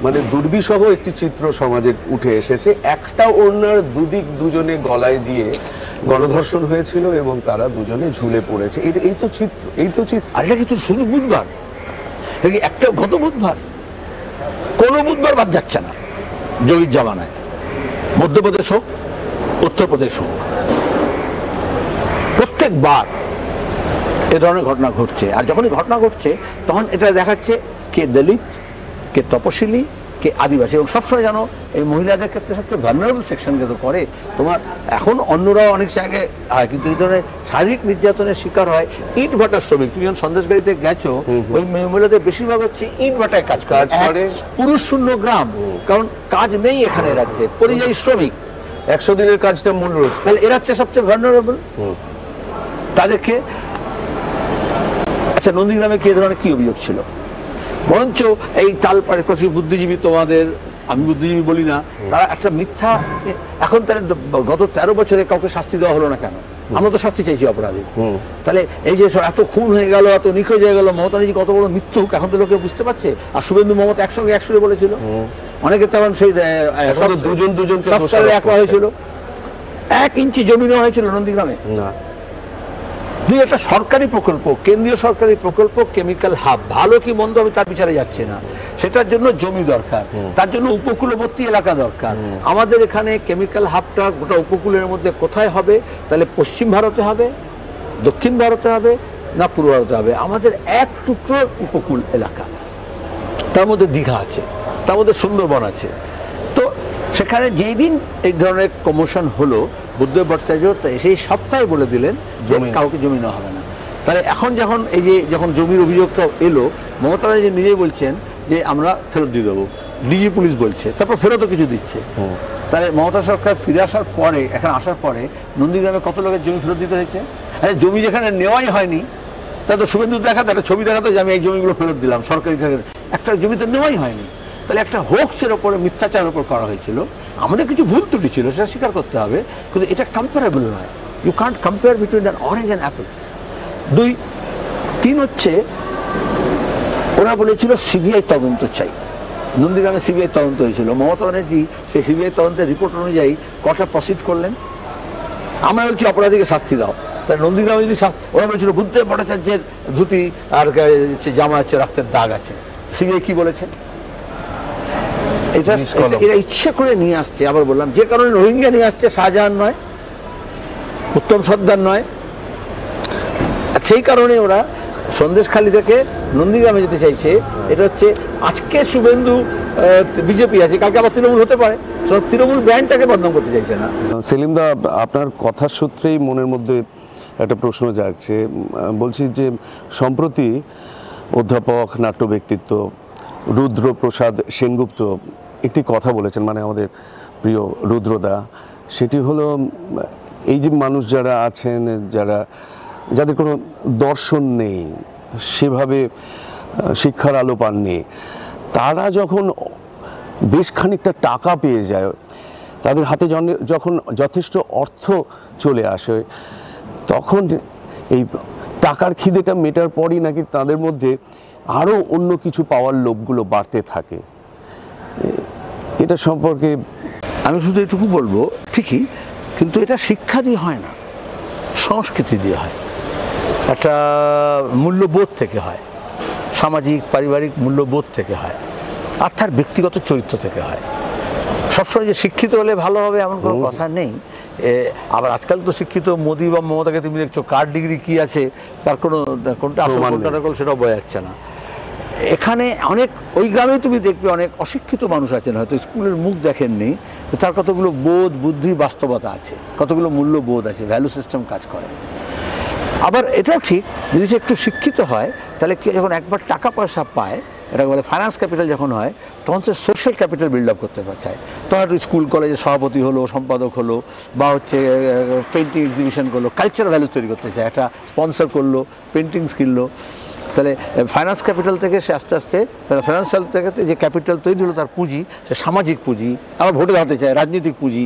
মানে দুর্বিষহ একটি চিত্র সমাজে উঠে এসেছে। একটা ওড়নার দুদিক দুজনে গলায় দিয়ে গণধর্ষণ হয়েছিল এবং তারা দুজনে ঝুলে পড়েছে। এই তো চিত্র। আর এটা কিন্তু শুধু বুধবার, একটা গত বুধবার, কোনো বুধবার বাদ যাচ্ছে না যোগীর জামানায়, মধ্যপ্রদেশ হোক, উত্তরপ্রদেশ হোক, প্রত্যেকবার এ ধরনের ঘটনা ঘটছে। আর যখনই ঘটনা ঘটছে তখন এটা দেখাচ্ছে কে দলিত, কে তপশিলি, কে আদিবাসী। এবং সবসময় জানো এই মহিলাদের ক্ষেত্রে সবচেয়ে ভালনারেবল সেকশনকে তো করে। তোমার এখন অন্যরাও অনেক জায়গায় হয়, কিন্তু এই ধরনের শারীরিক নির্যাতনের শিকার হয় ইট ভাটার শ্রমিক। তুমি যখন সন্দেশগাড়িতে গেছো, ওই মহিলাদের বেশিরভাগ হচ্ছে ইট ভাটায় কাজ করে, পুরুষ শূন্য গ্রাম, কারণ কাজ নেই এখানে রাজ্যে, পরিযায়ী শ্রমিক, 100 দিনের কাজটা মূল রয়েছে। তাহলে এরা হচ্ছে সবচেয়ে ভালনারেবল তাদেরকে। আচ্ছা নন্দীগ্রামে কি ধরনের কি অভিযোগ ছিল? বরঞ্চ এই তালপাড়ে কিছু বুদ্ধিজীবী, তোমাদের, আমি বুদ্ধিজীবী বলি না, তারা একটা মিথ্যা, এখন তাহলে গত 13 বছরে কাউকে শাস্তি দেওয়া হলো না কেন? আমরা তো শাস্তি চাইছি অপরাধী। তাহলে এই যে এত খুন হয়ে গেল, এত নিখোঁজ হয়ে গেল, মমতা ব্যানার্জি কত বড় মিথ্যুক, এখন তো লোকে বুঝতে পারছে। আর শুভেন্দু মমতা একসঙ্গে একসঙ্গে বলেছিল, অনেকে তখন সেই দুজন এক হয়েছিল, 1 ইঞ্চি জমি নেওয়া হয়েছিল নন্দীগ্রামে। দুই একটা সরকারি প্রকল্প, কেন্দ্রীয় সরকারি প্রকল্প, কেমিক্যাল হাব, ভালো কি মন্দ আমি তার বিচারে যাচ্ছে না, সেটার জন্য জমি দরকার, তার জন্য উপকূলবর্তী এলাকা দরকার। আমাদের এখানে কেমিক্যাল হাবটা গোটা উপকূলের মধ্যে কোথায় হবে? তাহলে পশ্চিম ভারতে হবে, দক্ষিণ ভারতে হবে, না পূর্ব ভারতে হবে? আমাদের এক টুকরো উপকূল এলাকা, তার মধ্যে দীঘা আছে, তার মধ্যে সুন্দরবন আছে। তো সেখানে যেই দিন এই ধরনের কমিশন হলো, বুদ্ধদেব ভট্টাচার্য সেই সপ্তাহে বলে দিলেন যে কাউকে জমি নেওয়া হবে না। তাহলে এখন যখন এই যে যখন জমির অভিযোগটা এলো, মমতা ব্যানার্জি নিজেই বলছেন যে আমরা ফেরত দিয়ে দেবো, ডিজি পুলিশ বলছে, তারপর ফেরতও কিছু দিচ্ছে। তাহলে মমতা সরকার ফিরে আসার পরে, এখানে আসার পরে নন্দীগ্রামে কত লোকের জমি ফেরত দিতে হয়েছে? আরে জমি যেখানে নেওয়াই হয়নি, তা তো শুভেন্দু দেখাতো, একটা ছবি দেখাতো যে আমি এই জমিগুলো ফেরত দিলাম সরকারি থেকে, একটা জমি তো নেওয়াই হয়নি। তাহলে একটা হোক্সের ওপরে, মিথ্যাচারের ওপর করা হয়েছিল। আমাদের কিছু ভুল ত্রুটি ছিল, সেটা স্বীকার করতে হবে, কিন্তু এটা কম্পারেবল নয়। You can't compare between an orange and apple. 2, 3 হচ্ছে ওরা বলেছিল সিবিআই তদন্ত চাই। নন্দীগ্রামে সিবিআই তদন্ত হয়েছিল, মমতা ব্যানার্জি সেই সিবিআই তদন্তের রিপোর্ট অনুযায়ী কটা প্রসিড করলেন? আমরা বলছি অপরাধীকে শাস্তি দাও। তাই নন্দীগ্রামে যদি ওরা বলেছিল বুদ্ধদেব ভট্টাচার্যের ধুতি আর জামা হচ্ছে রক্তের দাগ আছে, সিবিআই কি বলেছে? এরা ইচ্ছে করে নিয়ে আসছে। আবার বললাম, যে কারণে রোহিঙ্গা নিয়ে আসছে, শাহজাহান নয়, উত্তম সর্দার নয়, সেই কারণে ওরা সন্দেশখালী থেকে নন্দীগ্রামে যেতে চাইছে। এটা হচ্ছে আজকে শুভেন্দু বিজেপি আছে, কালকে আবার তৃণমূল হতে পারে, তৃণমূল ব্র্যান্ডটাকে বদনাম করতে চাইছে না। সেলিম দা, আপনার কথার সূত্রেই মনের মধ্যে একটা প্রশ্ন জাগছে। বলছি যে সম্প্রতি অধ্যাপক, নাট্য ব্যক্তিত্ব রুদ্রপ্রসাদ সেনগুপ্ত একটি কথা বলেছেন, মানে আমাদের প্রিয় রুদ্রদা। সেটি হলো, এই যে মানুষ যারা আছেন, যাদের কোনো দর্শন নেই, সেভাবে শিক্ষার আলো পাননি, তারা যখন বেশ খানিকটা টাকা পেয়ে যায়, তাদের হাতে যখন যথেষ্ট অর্থ চলে আসে, তখন এই টাকার খিদেটা মেটার পরই নাকি তাদের মধ্যে আরও অন্য কিছু পাওয়ার লোভগুলো বাড়তে থাকে। এটা সম্পর্কে আমি শুধু এটুকু বলবো, ঠিকই, কিন্তু এটা শিক্ষা দিয়ে হয় না, সংস্কৃতি দিয়ে হয়, একটা মূল্যবোধ থেকে হয়, সামাজিক পারিবারিক মূল্যবোধ থেকে হয়, আর তার ব্যক্তিগত চরিত্র থেকে হয়। সবসময় যে শিক্ষিত হলে ভালো হবে এমন কোনো কথা নেই। আবার আজকাল তো শিক্ষিত মোদি বা মমতাকে তুমি দেখছো, কার ডিগ্রি কি আছে তার কোনটা আসল কোনটা নকল সেটাও বোঝা যাচ্ছে না। এখানে অনেক, ওই গ্রামে তুমি দেখবে অনেক অশিক্ষিত মানুষ আছেন, হয়তো স্কুলের মুখ দেখেননি, তার কতগুলো বোধ, বুদ্ধি, বাস্তবতা আছে, কতগুলো মূল্যবোধ আছে, ভ্যালু সিস্টেম কাজ করে। আবার এটাও ঠিক, যদি সে একটু শিক্ষিত হয়, তাহলে যখন একবার টাকা পয়সা পায়, এটা বলে ফাইন্যান্স ক্যাপিটাল যখন হয়, তখন সে সোশ্যাল ক্যাপিটাল বিল্ড আপ করতে চায়। তখন একটু স্কুল কলেজে সভাপতি হলো, সম্পাদক হলো, বা হচ্ছে পেন্টিং এক্সিবিশন করলো, কালচারাল ভ্যালুস তৈরি করতে চায়, একটা স্পন্সর করলো, পেন্টিংস কিনলো। তাহলে ফাইন্যান্স ক্যাপিটাল থেকে সে আস্তে আস্তে, ফাইন্যান্সিয়াল থেকে যে ক্যাপিটাল তৈরি হলো তার পুঁজি, সে সামাজিক পুঁজি, আবার ভোটে দাঁড়াতে চায়, রাজনৈতিক পুঁজি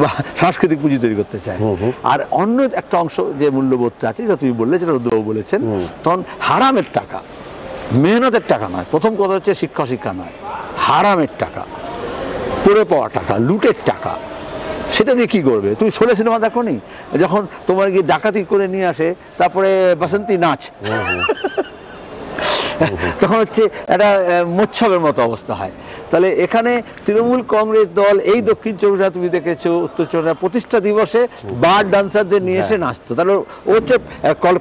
বা সাংস্কৃতিক পুঁজি তৈরি করতে চায়। আর অন্য একটা অংশ যে মূল্যবোধটা আছে, যেটা তুমি বললে, যেটা রুদ্রবাবু বলেছেন, তখন হারামের টাকা, মেহনতের টাকা নয়, প্রথম কথা হচ্ছে শিক্ষা নয়, হারামের টাকা, পড়ে পাওয়া টাকা, লুটের টাকা, সেটা দিয়ে কী করবে? তুমি শোলে সিনেমা দেখো নি, যখন তোমার গিয়ে ডাকাতি করে নিয়ে আসে, তারপরে বাসন্তী নাচ, তখন হচ্ছে একটা মোচ্ছবের মতো অবস্থা হয়। তাহলে এখানে তৃণমূল কংগ্রেস দল, এই দক্ষিণ চব্বিশ পরগনা তুমি দেখেছো, উত্তর চব্বিশ পরগনা প্রতিষ্ঠা দিবসে বার ডান্সারদের নিয়ে এসে নাচতো। তাহলে ও হচ্ছে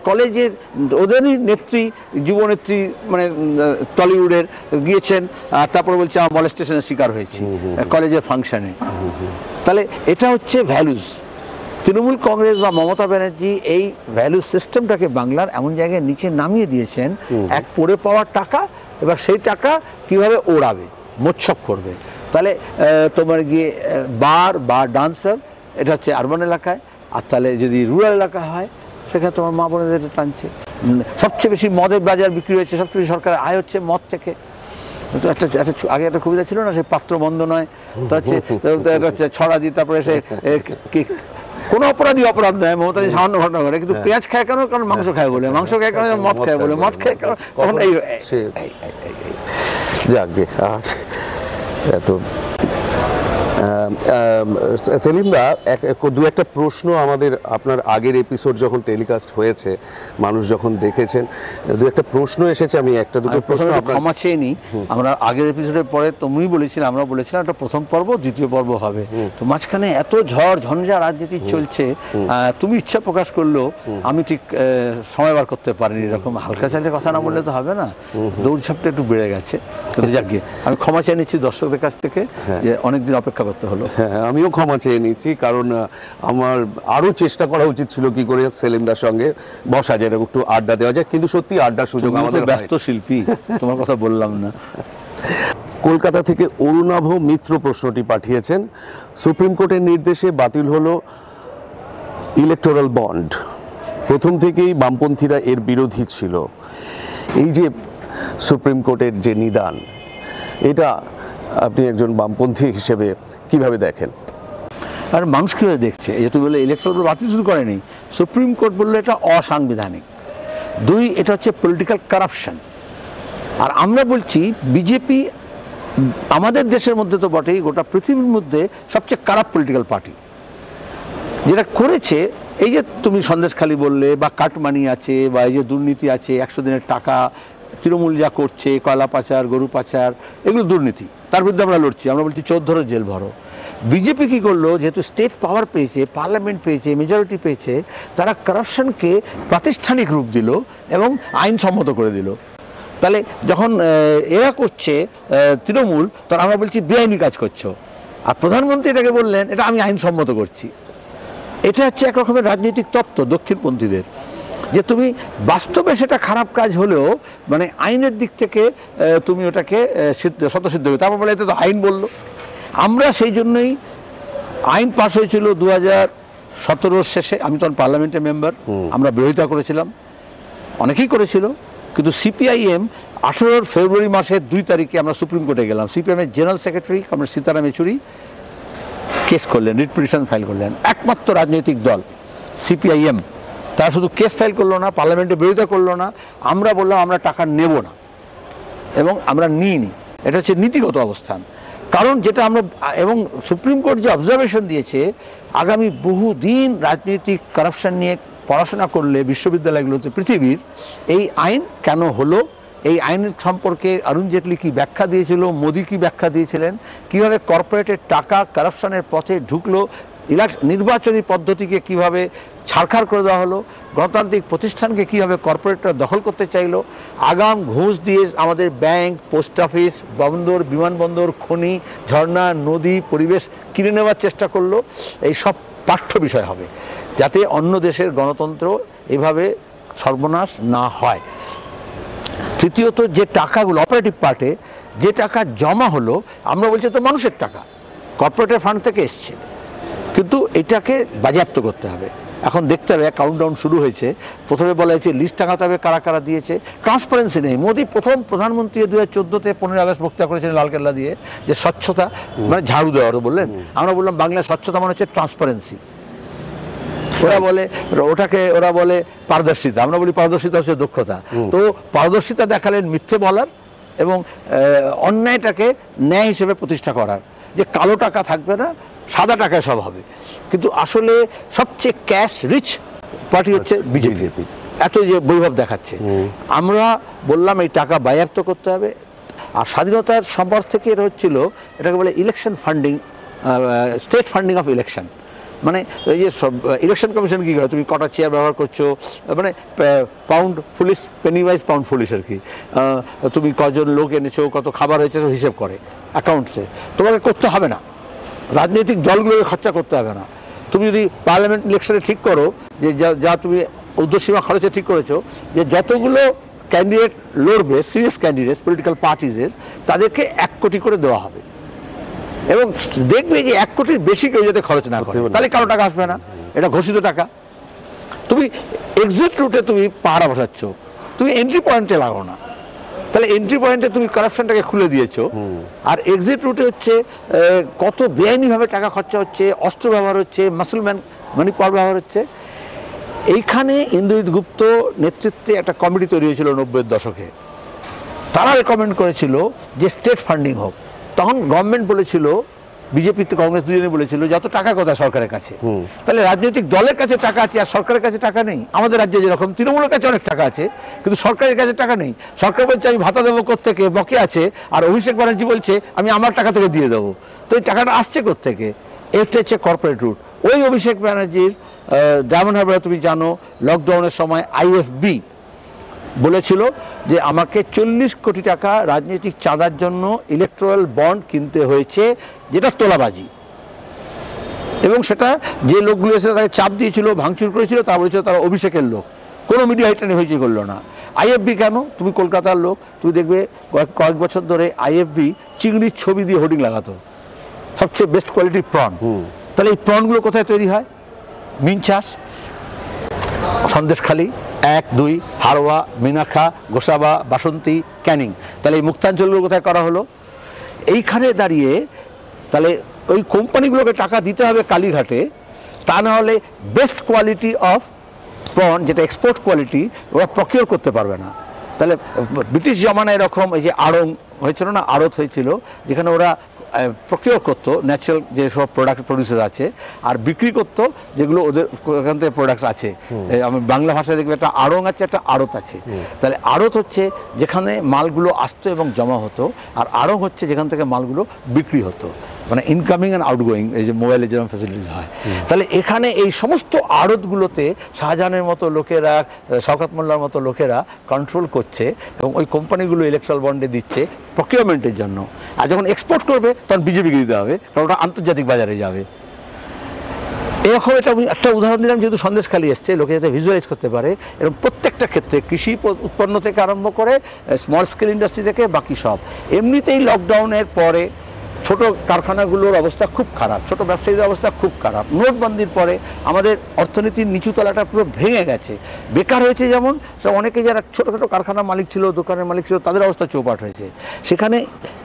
কলেজের, ওদেরই নেত্রী, যুবনেত্রী, মানে টলিউডের গিয়েছেন, তারপর বলছে আমার মলেস্টেশনের শিকার হয়েছি কলেজের ফাংশনে। তাহলে এটা হচ্ছে ভ্যালুস। তৃণমূল কংগ্রেস বা মমতা ব্যানার্জি এই ভ্যালু সিস্টেমটাকে বাংলার এমন জায়গায় নিচে নামিয়ে দিয়েছেন, এক পড়ে পাওয়ার টাকা, এবার সেই টাকা কিভাবে ওড়াবে, মোচ্ছব করবে। তাহলে তোমার গিয়ে বার বা ডান্সার, এটা হচ্ছে আরবান এলাকায়, আর তাহলে যদি রুরাল এলাকা হয়, সেখানে তোমার মা বোনেদের টানছে। সবচেয়ে বেশি মদের বাজার বিক্রি হয়েছে, সবচেয়ে বেশি সরকারের আয় হচ্ছে মদ থেকে। একটা আগে একটা কবিতা ছিল না, সে পাত্র মন্দ নয়, তো হচ্ছে ছড়া দিয়ে, তারপরে সে কোনো অপরাধী অপরাধ নয়, মমতা সামান্য ঘটনা ঘটে, কিন্তু পেঁয়াজ খায় কেন? কারণ মাংস খায় বলে, মাংস খায় কেন? মদ খায় বলে, মদ খায় কেন? তখন এই যাকে এত সেলিমদা, দু একটা প্রশ্ন আমাদের, আপনার আগের এপিসোড যখন টেলিকাস্ট হয়েছে, মানুষ যখন দেখেছেন, দু একটা প্রশ্ন এসেছে, আমি একটা দুটো প্রশ্ন ক্ষমা চেয়ে নিই। আমরা আগের এপিসোডের পরে তুমি বলেছিলাম, আমরা বলেছিলাম এটা প্রথম পর্ব, দ্বিতীয় পর্ব হবে, তো মাঝখানে এত ঝড় ঝঞ্ঝা রাজনীতি চলছে, তুমি ইচ্ছা প্রকাশ করলো, আমি ঠিক সময় বার করতে পারিনি। এরকম হালকা চালে কথা না বললে তো হবে না, দৌড়ঝাপটা একটু বেড়ে গেছে। যাক গিয়ে আমি ক্ষমা চেয়ে নিচ্ছি দর্শকদের কাছ থেকে, যে অনেকদিন অপেক্ষা করতে হলো। হ্যাঁ, আমিও ক্ষমা চেয়ে নিচ্ছি, কারণ আমার আরো চেষ্টা করা উচিত ছিল কি করে সেলিমদার সঙ্গে বসা যায়, একটু আড্ডা দেওয়া যায়, কিন্তু সত্যি আড্ডার সুযোগ আমাদের ব্যস্ত শিল্পী, তোমার কথা বললাম না। কলকাতা থেকে অরুণাভ মিত্র প্রশ্নটি পাঠিয়েছেন, সুপ্রিম কোর্টের নির্দেশে বাতিল হলো ইলেকটোরাল বন্ড, প্রথম থেকেই বামপন্থীরা এর বিরোধী ছিল, এই যে সুপ্রিম কোর্টের যে নিদান, এটা আপনি একজন বামপন্থী হিসেবে কিভাবে দেখেন? আর মানুষ কীভাবে দেখছে? এই যে তুমি বললে ইলেকটোরাল বাতিল শুরু করেনি, সুপ্রিম কোর্ট বললো এটা অসাংবিধানিক। দুই, এটা হচ্ছে পলিটিক্যাল কারাপশন। আর আমরা বলছি বিজেপি আমাদের দেশের মধ্যে তো বটেই, গোটা পৃথিবীর মধ্যে সবচেয়ে কারাপ পলিটিক্যাল পার্টি। যেটা করেছে, এই যে তুমি সন্দেশখালি বললে, বা কাটমানি আছে, বা এই যে দুর্নীতি আছে, 100 দিনের টাকা, তৃণমূল যা করছে, কয়লা পাচার, গরু পাচার, এগুলো দুর্নীতি, তার বিরুদ্ধে আমরা লড়ছি। আমরা বলছি 14 জেল ভরো। বিজেপি কী করলো, যেহেতু স্টেট পাওয়ার পেয়েছে, পার্লামেন্ট পেয়েছে, মেজরিটি পেয়েছে, তারা কারাপশনকে প্রাতিষ্ঠানিক রূপ দিল এবং আইনসম্মত করে দিল। তাহলে যখন এরা করছে তৃণমূল, তখন আমরা বলছি বেআইনি কাজ করছো, আর প্রধানমন্ত্রী এটাকে বললেন এটা আমি আইনসম্মত করছি। এটা হচ্ছে এক রকমের রাজনৈতিক তত্ত্ব দক্ষিণপন্থীদের, যে তুমি বাস্তবে সেটা খারাপ কাজ হলেও মানে আইনের দিক থেকে তুমি ওটাকে স্বতঃসিদ্ধ হবে। তারপর বলে এটা তো আইন বললো। আমরা সেই জন্যই আইন পাস হয়েছিল 2017 শেষে, আমি তখন পার্লামেন্টের মেম্বার, আমরা বিরোধিতা করেছিলাম, অনেকেই করেছিল, কিন্তু সিপিআইএম 18 ফেব্রুয়ারি মাসের 2 তারিখে আমরা সুপ্রিম কোর্টে গেলাম। সিপিএমের general secretary comrade Sitaram Yechury case করলেন, রিট পিটিশন ফাইল করলেন, একমাত্র রাজনৈতিক দল সিপিআইএম। তারা শুধু কেস ফাইল করলো না, পার্লামেন্টে বিরোধিতা করলো না, আমরা বললাম আমরা টাকা নেব না, এবং আমরা নিইনি। এটা হচ্ছে নীতিগত অবস্থান। কারণ যেটা আমরা, এবং সুপ্রিম কোর্ট যে অবজারভেশন দিয়েছে, আগামী বহুদিন রাজনৈতিক কারাপশন নিয়ে পড়াশোনা করলে বিশ্ববিদ্যালয়গুলোতে পৃথিবীর, এই আইন কেন হলো, এই আইনের সম্পর্কে অরুণ জেটলি কী ব্যাখ্যা দিয়েছিল, মোদি কী ব্যাখ্যা দিয়েছিলেন, কীভাবে কর্পোরেটের টাকা কারাপশনের পথে ঢুকলো, নির্বাচনী পদ্ধতিকে কিভাবে ছাড়খাড় করে দেওয়া হলো, গণতান্ত্রিক প্রতিষ্ঠানকে কীভাবে কর্পোরেটরা দখল করতে চাইলো, আগাম ঘুষ দিয়ে আমাদের ব্যাংক, পোস্ট অফিস, বন্দর, বিমানবন্দর, খনি, ঝর্ণা, নদী, পরিবেশ কিনে নেওয়ার চেষ্টা করলো। এই সব পাঠ্য বিষয় হবে, যাতে অন্য দেশের গণতন্ত্র এভাবে সর্বনাশ না হয়। তৃতীয়ত, যে টাকাগুলো অপারেটিভ পার্টে যে টাকা জমা হলো, আমরা বলছি তো মানুষের টাকা, কর্পোরেটের ফান্ড থেকে এসছে, কিন্তু এটাকে বাজেয়াপ্ত করতে হবে। এখন দেখতে হবে, কাউন্টডাউন শুরু হয়েছে। প্রথমে বলা হয়েছে লিস্ট টাঙাতে হবে কারা কারা দিয়েছে, ট্রান্সপারেন্সি নেই। মোদি প্রথম প্রধানমন্ত্রী 2014-তে 15 আগস্ট বক্তৃতা করেছেন লালকেল্লা দিয়ে, যে স্বচ্ছতা মানে ঝাড়ু দেওয়ার বললেন। আমরা বললাম বাংলায় স্বচ্ছতা মানে হচ্ছে ট্রান্সপারেন্সি। ওরা বলে পারদর্শিতা, আমরা বলি পারদর্শিতা হচ্ছে দক্ষতা। তো পারদর্শিতা দেখালেন মিথ্যে বলার এবং অন্যায়টাকে ন্যায় হিসেবে প্রতিষ্ঠা করার, যে কালো টাকা থাকবে না, সাদা টাকায় সব হবে। কিন্তু আসলে সবচেয়ে ক্যাশ রিচ পার্টি হচ্ছে বিজেপি, এত যে বৈভব দেখাচ্ছে। আমরা বললাম এই টাকা বাজেয়াপ্ত করতে হবে। আর স্বাধীনতার সম্পর্ক থেকে এটা হচ্ছিল, এটাকে বলে election funding, state funding of election. মানে এই যে সব ইলেকশন কমিশন কী করে, তুমি কটা চেয়ার ব্যবহার করছো, মানে pound foolish, penny wise pound foolish আর কি, তুমি কজন লোক এনেছো, কত খাবার হয়েছে সব হিসেব করে অ্যাকাউন্টসে। তোমাকে করতে হবে না, রাজনৈতিক দলগুলোকে খরচা করতে হবে না। তুমি যদি পার্লামেন্ট ইলেকশনে ঠিক করো যে যা তুমি ঊর্ধ্বসীমা খরচে ঠিক করেছো, যে যতগুলো ক্যান্ডিডেট লড়বে, সিরিয়াস ক্যান্ডিডেট পলিটিক্যাল পার্টিজের, তাদেরকে 1 কোটি করে দেওয়া হবে, এবং দেখবে যে 1 কোটির বেশি কেউ যাতে খরচ না করে, তাহলে কারো টাকা আসবে না, এটা ঘোষিত টাকা। তুমি এক্সিট রুটে তুমি পাহারা বসাচ্ছ, তুমি এন্ট্রি পয়েন্টে লাগো না, তাহলে এন্ট্রি পয়েন্টে তুমি কারাপশনটাকে খুলে দিয়েছো। আর এক্সিট রুটে হচ্ছে কত বেআইনিভাবে টাকা খরচা হচ্ছে, অস্ত্র ব্যবহার হচ্ছে, মাসলম্যান মানি পাওয়ার ব্যবহার হচ্ছে। এইখানে ইন্দ্রজিৎ গুপ্ত নেতৃত্বে একটা কমিটি তৈরি হয়েছিল 90-এর দশকে। তারা রেকমেন্ড করেছিল যে স্টেট ফান্ডিং হোক। তখন গভর্নমেন্ট বলেছিল, বিজেপি কংগ্রেস দুজনে বলেছিল যত টাকা কথা সরকারের কাছে, তাহলে রাজনৈতিক দলের কাছে টাকা আছে আর সরকারের কাছে টাকা নেই। আমাদের রাজ্যে যেরকম তৃণমূলের কাছে অনেক টাকা আছে, কিন্তু সরকারের কাছে টাকা নেই। সরকার বলছে আমি ভাতা দেবো কোত্থেকে, বকে আছে, আর অভিষেক ব্যানার্জি বলছে আমি আমার টাকা থেকে দিয়ে দেবো। তো এই টাকাটা আসছে কোত্থেকে? এটা হচ্ছে কর্পোরেট রুট। ওই অভিষেক ব্যানার্জির ডায়মন্ড হারবারে তুমি জানো, লকডাউনের সময় আইএফবি বলেছিল যে আমাকে 40 কোটি টাকা রাজনৈতিক চাঁদার জন্য ইলেকট্রাল বন্ড কিনতে হয়েছে, যেটা তোলাবাজি। এবং সেটা যে লোকগুলো এসে তাকে চাপ দিয়েছিল, ভাঙচুর করেছিল, তারা বলেছিল তারা অভিষেকের লোক। কোনো মিডিয়া এটা নিয়ে হয়েছে করলো না। আইএফবি কেন? তুমি কলকাতার লোক, তুমি দেখবে কয়েক বছর ধরে আইএফবি চিংড়ির ছবি দিয়ে হোর্ডিং লাগাতো, সবচেয়ে বেস্ট কোয়ালিটির প্রন। তাহলে এই প্রনগুলো কোথায় তৈরি হয়? মিনচাস, সন্দেশখালী, 1, 2, হাড়োয়া, মিনাখা, গোসাবা, বাসন্তী, ক্যানিং। তাহলে এই মুক্তাঞ্চলগুলো কোথায় করা হলো? এইখানে দাঁড়িয়ে তাহলে ওই কোম্পানিগুলোকে টাকা দিতে হবে কালীঘাটে, তা না হলে বেস্ট কোয়ালিটি অফ প্রন, যেটা এক্সপোর্ট কোয়ালিটি, ওরা প্রকিওর করতে পারবে না। তাহলে ব্রিটিশ জমানায় এরকম এই যে আড়ং হয়েছিল না, আড়ত হয়েছিল, যেখানে ওরা প্রকিওর করতো ন্যাচারাল যেসব প্রোডাক্ট প্রডিউসার আছে, আর বিক্রি করতো যেগুলো ওদের ওখান থেকে প্রোডাক্ট আছে। আমি বাংলা ভাষায় দেখবে একটা আড়ং আছে, একটা আড়ত আছে। তাহলে আড়ত হচ্ছে যেখানে মালগুলো আসতো এবং জমা হতো, আর আড়ং হচ্ছে যেখান থেকে মালগুলো বিক্রি হতো, মানে ইনকামিং অ্যান্ড আউটগোয়িং, এই যে মোবাইলে যেরকম ফ্যাসিলিটিস হয়। তাহলে এখানে এই সমস্ত আড়তগুলোতে শাহজাহানের মতো লোকেরা, শওকত মোল্লার মতো লোকেরা কন্ট্রোল করছে, এবং ওই কোম্পানিগুলো ইলেকট্রাল বন্ডে দিচ্ছে প্রকিউরমেন্টের জন্য। আর যখন এক্সপোর্ট করবে তখন বিজেপিকে দিতে হবে, কারণ ওটা আন্তর্জাতিক বাজারে যাবে। এরকম একটা উদাহরণ দিলাম, যেহেতু সন্দেশখালী এসছে, লোকে যাতে ভিজুয়ালাইজ করতে পারে। এবং প্রত্যেকটা ক্ষেত্রে কৃষি উৎপন্ন থেকে আরম্ভ করে স্মল স্কেল ইন্ডাস্ট্রি থেকে বাকি সব। এমনিতেই লকডাউনের পরে ছোট কারখানাগুলোর অবস্থা খুব খারাপ, ছোট ব্যবসায়ীদের অবস্থা খুব খারাপ। নোটবন্দির পরে আমাদের অর্থনীতির নিচু তলাটা পুরো ভেঙে গেছে। বেকার হয়েছে যেমন, সব অনেকে যারা ছোটো ছোটো কারখানার মালিক ছিল, দোকানের মালিক ছিল, তাদের অবস্থা চৌপাট হয়েছে। সেখানে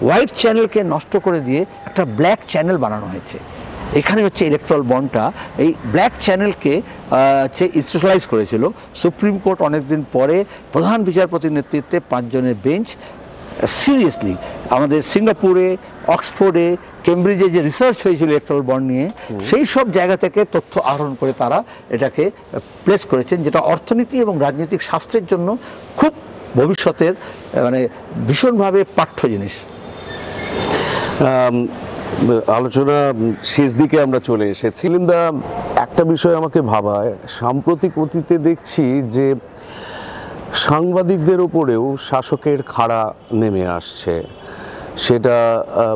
হোয়াইট চ্যানেলকে নষ্ট করে দিয়ে একটা ব্ল্যাক চ্যানেল বানানো হয়েছে। এখানে হচ্ছে ইলেকট্রাল বন্ডটা এই ব্ল্যাক চ্যানেলকে ইনস্টিটিউশনালাইজ করেছিল সুপ্রিম কোর্ট অনেকদিন পরে, প্রধান বিচারপতির নেতৃত্বে 5 জনের বেঞ্চ। সিরিয়াসলি আমাদের সিঙ্গাপুরে, অক্সফোর্ডে, কেমব্রিজে যে রিসার্চ হয়েছিল ইলেকট্রাল বন্ড নিয়ে, সেই সব জায়গা থেকে তথ্য আহরণ করে তারা এটাকে প্লেস করেছেন, যেটা অর্থনীতি এবং রাজনৈতিক শাস্ত্রের জন্য খুব ভবিষ্যতের মানে ভীষণভাবে পাঠ্য জিনিস। আলোচনা শেষ দিকে আমরা চলে এসেছি। লিন্দা, একটা বিষয় আমাকে ভাবায়, সাম্প্রতিক অতীতে দেখছি যে সাংবাদিকদের উপরেও শাসকের খাড়া নেমে আসছে, সেটা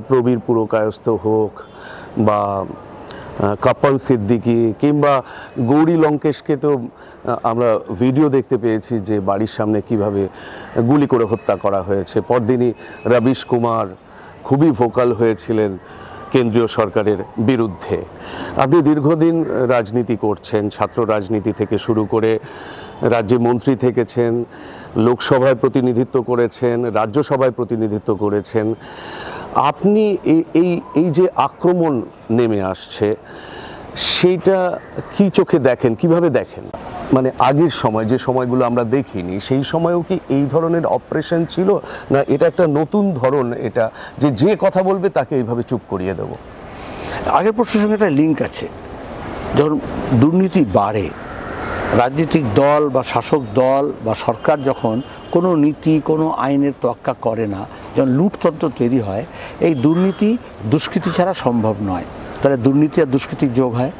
প্রবীর পুরকায়স্থ হোক বা কাপ্পান সিদ্দিকী কিংবা গৌরী লঙ্কেশকে তো আমরা ভিডিও দেখতে পেয়েছি যে বাড়ির সামনে কিভাবে গুলি করে হত্যা করা হয়েছে। পরদিনই রবিশ কুমার খুবই ভোকাল হয়েছিলেন কেন্দ্রীয় সরকারের বিরুদ্ধে। আপনি দীর্ঘদিন রাজনীতি করছেন, ছাত্র রাজনীতি থেকে শুরু করে রাজ্যে মন্ত্রী থেকেছেন, লোকসভায় প্রতিনিধিত্ব করেছেন, রাজ্যসভায় প্রতিনিধিত্ব করেছেন। আপনি এই যে আক্রমণ নেমে আসছে, সেইটা কি চোখে দেখেন, কিভাবে দেখেন? মানে আগের সময় যে সময়গুলো আমরা দেখিনি, সেই সময়ও কি এই ধরনের অপারেশন ছিল, না এটা একটা নতুন ধরন, এটা যে কথা বলবে তাকে এইভাবে চুপ করিয়ে দেব? আগের প্রশ্নের সঙ্গে একটা লিঙ্ক আছে। যখন দুর্নীতি বাড়ে, রাজনৈতিক দল বা শাসক দল বা সরকার যখন কোনো নীতি, কোনো আইনের তোয়াক্কা করে না, যখন লুটতন্ত্র তৈরি হয়, এই দুর্নীতি দুষ্কৃতি ছাড়া সম্ভব নয়। তাহলে দুর্নীতি আর দুষ্কৃতির যোগ হয়।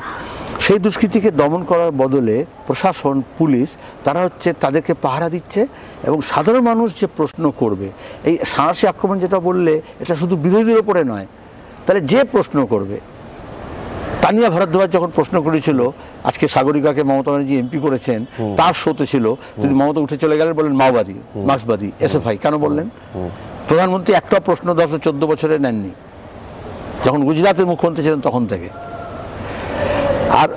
সেই দুষ্কৃতিকে দমন করার বদলে প্রশাসন, পুলিশ, তারা হচ্ছে তাদেরকে পাহারা দিচ্ছে, এবং সাধারণ মানুষ যে প্রশ্ন করবে, এই সাঁড়াশি আক্রমণ যেটা বললে, এটা শুধু বিরোধীদের ওপরে নয়, তাহলে যে প্রশ্ন করবে। তানিয়া ভারদ্বাজ যখন প্রশ্ন করেছিল, আজকে সাগরিকাকে মমতা ব্যানার্জি এমপি করেছেন, তার শোতে ছিল, যদি মমতা উঠে চলে গেলেন বললেন মাওবাদী, মার্ক্সবাদী, এসএফআই, কেন বললেন? প্রধানমন্ত্রী একটা প্রশ্ন 10-14 বছরে নেননি, যখন গুজরাটের মুখ্যমন্ত্রী ছিলেন তখন থেকে। আর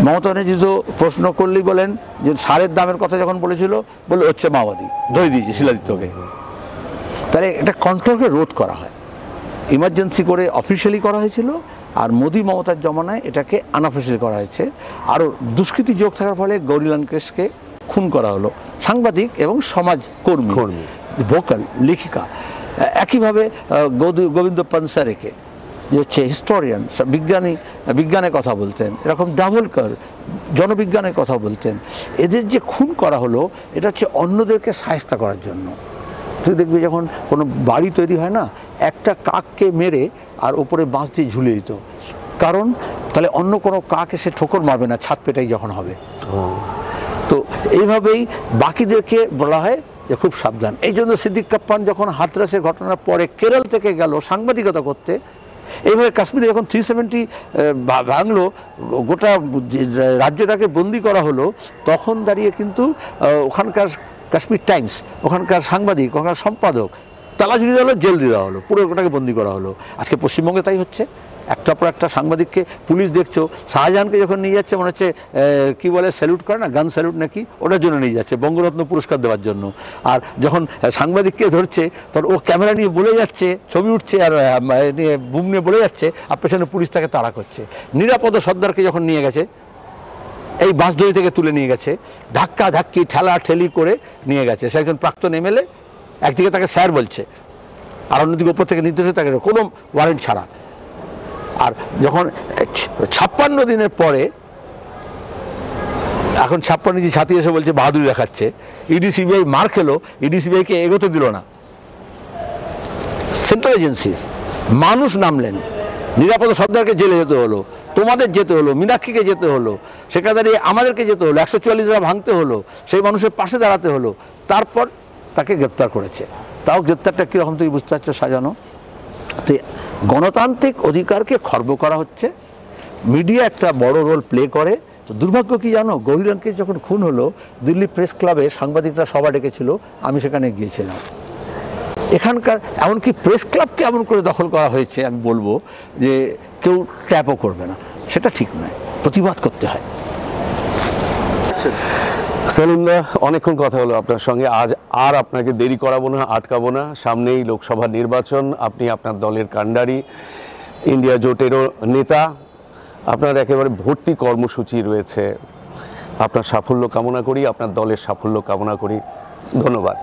মমতা ব্যানার্জি তো প্রশ্ন করলেই বলেন যে সারের দামের কথা যখন বলেছিল, বলে হচ্ছে মাওবাদী, ধরে দিয়েছে শিলাদিত্যকে। তাহলে এটা কন্ট্রোলকে রোধ করা হয়, ইমার্জেন্সি করে অফিসিয়ালি করা হয়েছিল, আর মোদি মমতার জমানায় এটাকে আনঅফিসিয়ালি করা হয়েছে। আরও দুষ্কৃতি যোগ থাকার ফলে গৌরী লঙ্কেশকে খুন করা হলো, সাংবাদিক এবং সমাজকর্মী, ভোকাল লেখিকা। একইভাবে গোবিন্দ পানসারেকে, যে হচ্ছে হিস্টোরিয়ান, বিজ্ঞানের কথা বলতেন, এরকম ডাভলকর জনবিজ্ঞানের কথা বলতেন, এদের যে খুন করা হলো, এটা হচ্ছে অন্যদেরকে শায়েস্তা করার জন্য। তুই দেখবি যখন কোনো বাড়ি তৈরি হয় না, একটা কাককে মেরে আর ওপরে বাঁশ দিয়ে ঝুলিয়ে দিত, কারণ তাহলে অন্য কোনো কাক এসে ঠোকর মারবে না ছাদ পেটাই যখন হবে। তো এইভাবেই বাকিদেরকে বলা হয় যে খুব সাবধান। এই জন্য সিদ্দিক কাপ্পান যখন হাতরাসের ঘটনার পরে কেরল থেকে গেল সাংবাদিকতা করতে, এইভাবে কাশ্মীরে যখন 370 ভাঙলো, গোটা রাজ্যটাকে বন্দি করা হলো, তখন দাঁড়িয়ে কিন্তু ওখানকার কাশ্মীর টাইমস, ওখানকার সাংবাদিক, ওখানকার সম্পাদক তালা ঝুলিয়ে দেওয়া হলো, জেল দিয়ে দেওয়া হলো, পুরো ওটাকে বন্দি করা হলো। আজকে পশ্চিমবঙ্গে তাই হচ্ছে, একটার পর একটা সাংবাদিককে পুলিশ দেখছো। শাহজাহানকে যখন নিয়ে যাচ্ছে মনে হচ্ছে কি বলে, স্যালুট করে না, গান স্যালুট নাকি, ওটার জন্য নিয়ে যাচ্ছে, বঙ্গরত্ন পুরস্কার দেওয়ার জন্য। আর যখন সাংবাদিককে ধরছে তখন ও ক্যামেরা নিয়ে বলে যাচ্ছে, ছবি উঠছে আর নিয়ে বুম নিয়ে বলে যাচ্ছে, আর পেছনে পুলিশ তাকে তাড়া করছে। নিরাপদ সর্দারকে যখন নিয়ে গেছে, এই বাঁশদড়ি থেকে তুলে নিয়ে গেছে, ধাক্কা ধাক্কি ঠেলা ঠেলি করে নিয়ে গেছে। সে একজন প্রাক্তন এমএলএ, একদিকে তাকে স্যার বলছে, আর অন্যদিকে উপর থেকে নির্দেশে তাকে কোনো ওয়ারেন্ট ছাড়া। আর যখন 56 দিনের পরে, এখন 56 ছাতি এসে বলছে বাহাদুরি দেখাচ্ছে, ইডি সিবিআই মার খেলো, ইডি সিবিআইকে এগোতে দিল না। সেন্ট্রাল এজেন্সিস, মানুষ নামলেন, নিরাপদ সর্দারকে জেলে যেতে হলো, তোমাদের যেতে হলো, মীনাক্ষীকে যেতে হলো, সেখানে দাঁড়িয়ে আমাদেরকে যেতে হলো, 144 ভাঙতে হলো, সেই মানুষের পাশে দাঁড়াতে হলো, তারপর তাকে গ্রেপ্তার করেছে। তাও গ্রেপ্তারটা কীরকম তুমি বুঝতে পারছো সাজানো। তো গণতান্ত্রিক অধিকারকে খর্ব করা হচ্ছে, মিডিয়া একটা বড় রোল প্লে করে। তো দুর্ভাগ্য কি জানো, গৌরী লঙ্কেশ যখন খুন হলো, দিল্লি প্রেস ক্লাবে সাংবাদিকরা সভা ডেকেছিল, আমি সেখানে গিয়েছিলাম। এখানকার এমনকি প্রেস ক্লাবকে এমন করে দখল করা হয়েছে, আমি বলবো যে কেউ ট্যাপও করবে না, সেটা ঠিক নয়, প্রতিবাদ করতে হয়। সেলিমদা, অনেকক্ষণ কথা হলো আপনার সঙ্গে, আজ আর আপনাকে দেরি করাবো না, আটকাবো না। সামনেই লোকসভা নির্বাচন, আপনি আপনার দলের কাণ্ডারি, ইন্ডিয়া জোটেরও নেতা, আপনার একেবারে ভর্তি কর্মসূচি রয়েছে। আপনার সাফল্য কামনা করি, আপনার দলের সাফল্য কামনা করি। ধন্যবাদ।